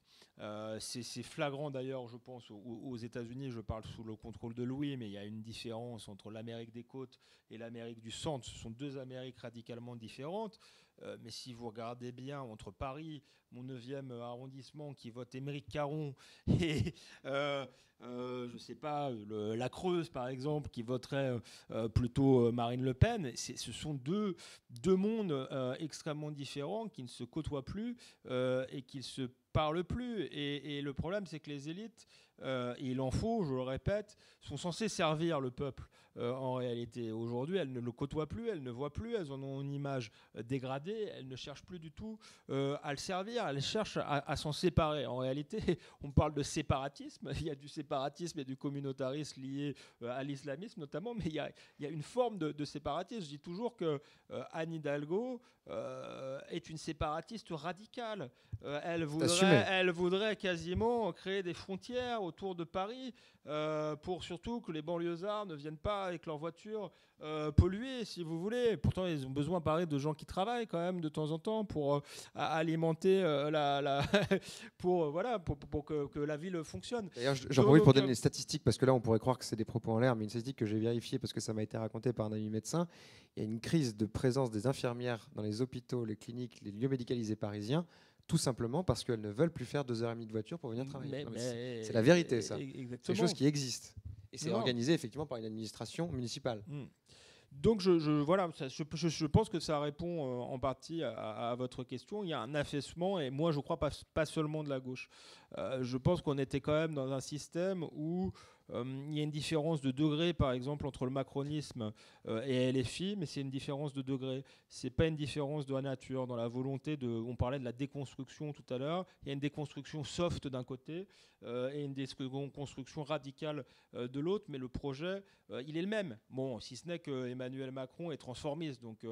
C'est flagrant d'ailleurs, je pense, aux États-Unis. Je parle sous le contrôle de Louis, mais il y a une différence entre l'Amérique des côtes et l'Amérique du centre. Ce sont deux Amériques radicalement différentes. Mais si vous regardez bien entre Paris, mon 9e arrondissement, qui vote Émeric Caron, et je ne sais pas, la Creuse par exemple, qui voterait plutôt Marine Le Pen, ce sont deux mondes extrêmement différents qui ne se côtoient plus et qui ne se parlent plus. Et le problème, c'est que les élites, et il en faut, je le répète, sont censées servir le peuple. En réalité, aujourd'hui, elles ne le côtoient plus, elles ne voient plus, elles en ont une image dégradée, elles ne cherchent plus du tout à le servir, elles cherchent à s'en séparer. En réalité, on parle de séparatisme, il y a du séparatisme et du communautarisme lié à l'islamisme notamment, mais il y a une forme de séparatisme. Je dis toujours que Anne Hidalgo est une séparatiste radicale. Elle voudrait quasiment créer des frontières autour de Paris pour surtout que les banlieusards ne viennent pas avec leur voiture polluer, si vous voulez. Pourtant, ils ont besoin, pareil, de gens qui travaillent quand même de temps en temps pour alimenter pour que la ville fonctionne. D'ailleurs, j'en profite pour donner des statistiques, parce que là, on pourrait croire que c'est des propos en l'air, mais une statistique que j'ai vérifiée parce que ça m'a été raconté par un ami médecin. Il y a une crise de présence des infirmières dans les hôpitaux, les cliniques, les lieux médicalisés parisiens, tout simplement parce qu'elles ne veulent plus faire 2h30 de voiture pour venir travailler. C'est la vérité, ça. C'est des choses qui existent. Et c'est organisé effectivement par une administration municipale. Donc je pense que ça répond en partie à votre question. Il y a un affaissement, et moi je crois pas seulement de la gauche. Je pense qu'on était quand même dans un système où il y a une différence de degré, par exemple, entre le macronisme et LFI, mais c'est une différence de degré. C'est pas une différence de la nature. Dans la volonté on parlait de la déconstruction tout à l'heure. Il y a une déconstruction soft d'un côté et une déconstruction radicale de l'autre, mais le projet, il est le même. Bon, si ce n'est que Emmanuel Macron est transformiste. Donc,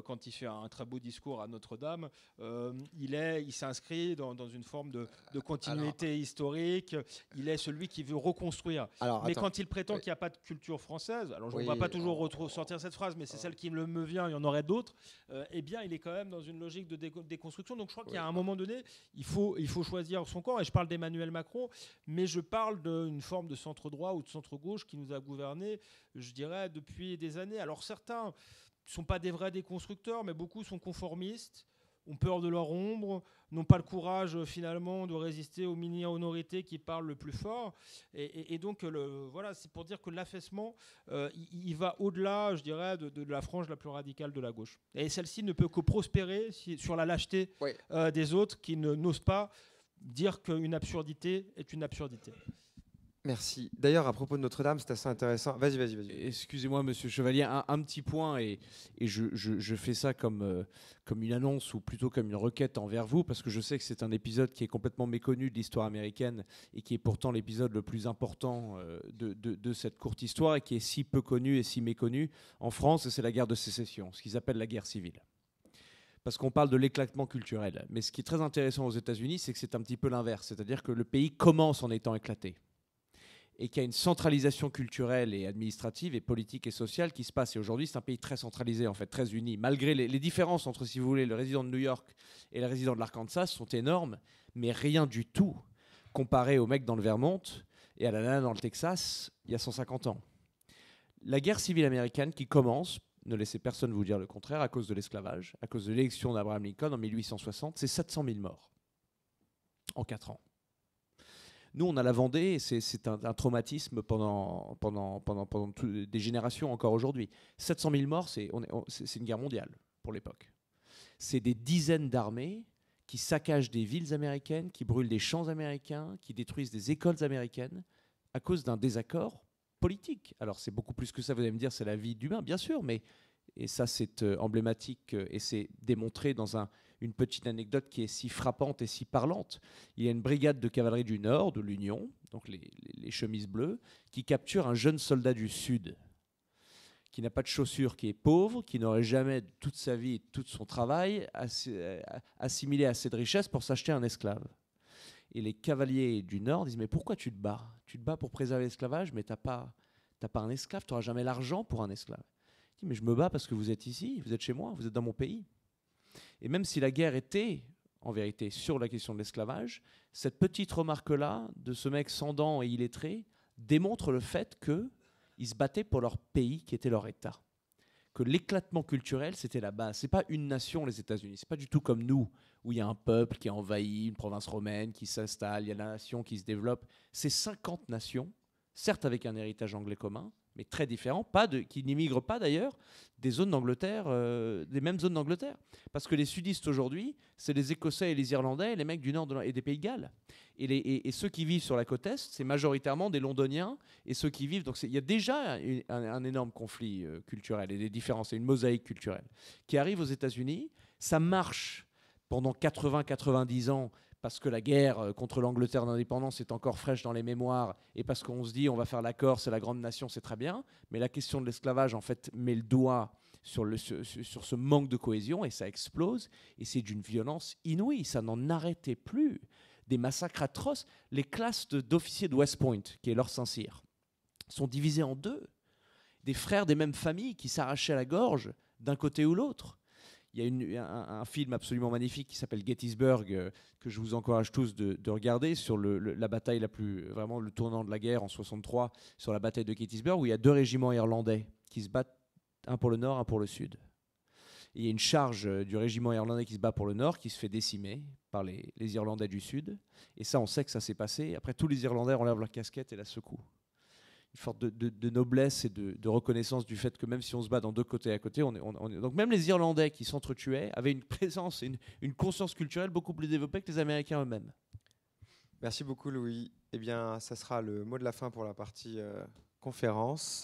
quand il fait un très beau discours à Notre-Dame, il s'inscrit dans une forme de continuité historique. Il est celui qui veut reconstruire. Mais quand il prétend qu'il n'y a pas de culture française, alors je ne vais pas toujours sortir cette phrase, mais c'est celle qui me vient, il y en aurait d'autres, eh bien il est quand même dans une logique de déconstruction. Donc je crois qu'il y a un moment donné, il faut choisir son camp, et je parle d'Emmanuel Macron, mais je parle d'une forme de centre-droit ou de centre-gauche qui nous a gouverné, je dirais, depuis des années. Alors certains ne sont pas des vrais déconstructeurs, mais beaucoup sont conformistes, ont peur de leur ombre, n'ont pas le courage finalement de résister aux mini-minorités qui parlent le plus fort. Et donc voilà, c'est pour dire que l'affaissement, il va au-delà, je dirais, de la frange la plus radicale de la gauche. Et celle-ci ne peut que prospérer sur la lâcheté des autres qui n'osent pas dire qu'une absurdité est une absurdité. Merci. D'ailleurs, à propos de Notre-Dame, c'est assez intéressant. Vas-y. Excusez-moi, Monsieur Chevalier, un petit point, et je fais ça comme une annonce, ou plutôt comme une requête envers vous, parce que je sais que c'est un épisode qui est complètement méconnu de l'histoire américaine, et qui est pourtant l'épisode le plus important de cette courte histoire, et qui est si peu connu et si méconnu en France, c'est la guerre de sécession, ce qu'ils appellent la guerre civile. Parce qu'on parle de l'éclatement culturel. Mais ce qui est très intéressant aux États-Unis, c'est que c'est un petit peu l'inverse, c'est-à-dire que le pays commence en étant éclaté, et qu'il y a une centralisation culturelle et administrative et politique et sociale qui se passe. Et aujourd'hui, c'est un pays très centralisé, en fait, très uni. Malgré les différences entre, si vous voulez, le résident de New York et le résident de l'Arkansas sont énormes, mais rien du tout comparé au mec dans le Vermont et à la nana dans le Texas il y a 150 ans. La guerre civile américaine qui commence, ne laissez personne vous dire le contraire, à cause de l'esclavage, à cause de l'élection d'Abraham Lincoln en 1860, c'est 700 000 morts en 4 ans. Nous, on a la Vendée, et c'est un traumatisme pendant des générations encore aujourd'hui. 700 000 morts, c'est une guerre mondiale pour l'époque. C'est des dizaines d'armées qui saccagent des villes américaines, qui brûlent des champs américains, qui détruisent des écoles américaines à cause d'un désaccord politique. Alors c'est beaucoup plus que ça, vous allez me dire, c'est la vie d'humain, bien sûr, mais et ça c'est emblématique et c'est démontré dans une petite anecdote qui est si frappante et si parlante. Il y a une brigade de cavalerie du Nord, de l'Union, donc les chemises bleues, qui capture un jeune soldat du Sud, qui n'a pas de chaussures, qui est pauvre, qui n'aurait jamais toute sa vie, tout son travail assimilé assez de richesse pour s'acheter un esclave. Et les cavaliers du Nord disent, mais pourquoi tu te bats? Tu te bats pour préserver l'esclavage, mais t'as pas un esclave, tu n'auras jamais l'argent pour un esclave. Il dit, mais je me bats parce que vous êtes ici, vous êtes chez moi, vous êtes dans mon pays. Et même si la guerre était, en vérité, sur la question de l'esclavage, cette petite remarque-là, de ce mec sans dents et illettré, démontre le fait qu'ils se battaient pour leur pays qui était leur État. Que l'éclatement culturel, c'était la base. Ce n'est pas une nation, les États-Unis. Ce n'est pas du tout comme nous, où il y a un peuple qui a envahi une province romaine, qui s'installe, il y a la nation qui se développe. C'est 50 nations, certes avec un héritage anglais commun, mais très différent, qui n'immigrent pas d'ailleurs des zones d'Angleterre, des mêmes zones d'Angleterre. Parce que les sudistes aujourd'hui, c'est les Écossais et les Irlandais, et les mecs du Nord et des Pays de Galles. Et ceux qui vivent sur la côte Est, c'est majoritairement des Londoniens, et ceux qui vivent... Donc il y a déjà un énorme conflit culturel, et des différences, et une mosaïque culturelle, qui arrive aux États-Unis. Ça marche pendant 80-90 ans, parce que la guerre contre l'Angleterre d'indépendance est encore fraîche dans les mémoires, et parce qu'on se dit on va faire l'accord, c'est la grande nation, c'est très bien, mais la question de l'esclavage en fait met le doigt sur ce manque de cohésion, et ça explose, et c'est d'une violence inouïe, ça n'en arrêtait plus. Des massacres atroces. Les classes d'officiers de West Point, qui est leur Saint-Cyr, sont divisées en deux. Des frères des mêmes familles qui s'arrachaient la gorge d'un côté ou l'autre. Il y a un film absolument magnifique qui s'appelle Gettysburg, que je vous encourage tous de regarder, sur la bataille vraiment le tournant de la guerre en 63, sur la bataille de Gettysburg, où il y a 2 régiments irlandais qui se battent, un pour le nord, un pour le sud. Et il y a une charge du régiment irlandais qui se bat pour le nord, qui se fait décimer par les Irlandais du sud. Et ça, on sait que ça s'est passé. Après, tous les Irlandais enlèvent leur casquette et la secouent. Une forme de noblesse et de reconnaissance du fait que même si on se bat dans 2 côtés à côté, donc même les Irlandais qui s'entretuaient avaient une présence et une conscience culturelle beaucoup plus développée que les Américains eux-mêmes. Merci beaucoup, Louis. Eh bien, ça sera le mot de la fin pour la partie conférence.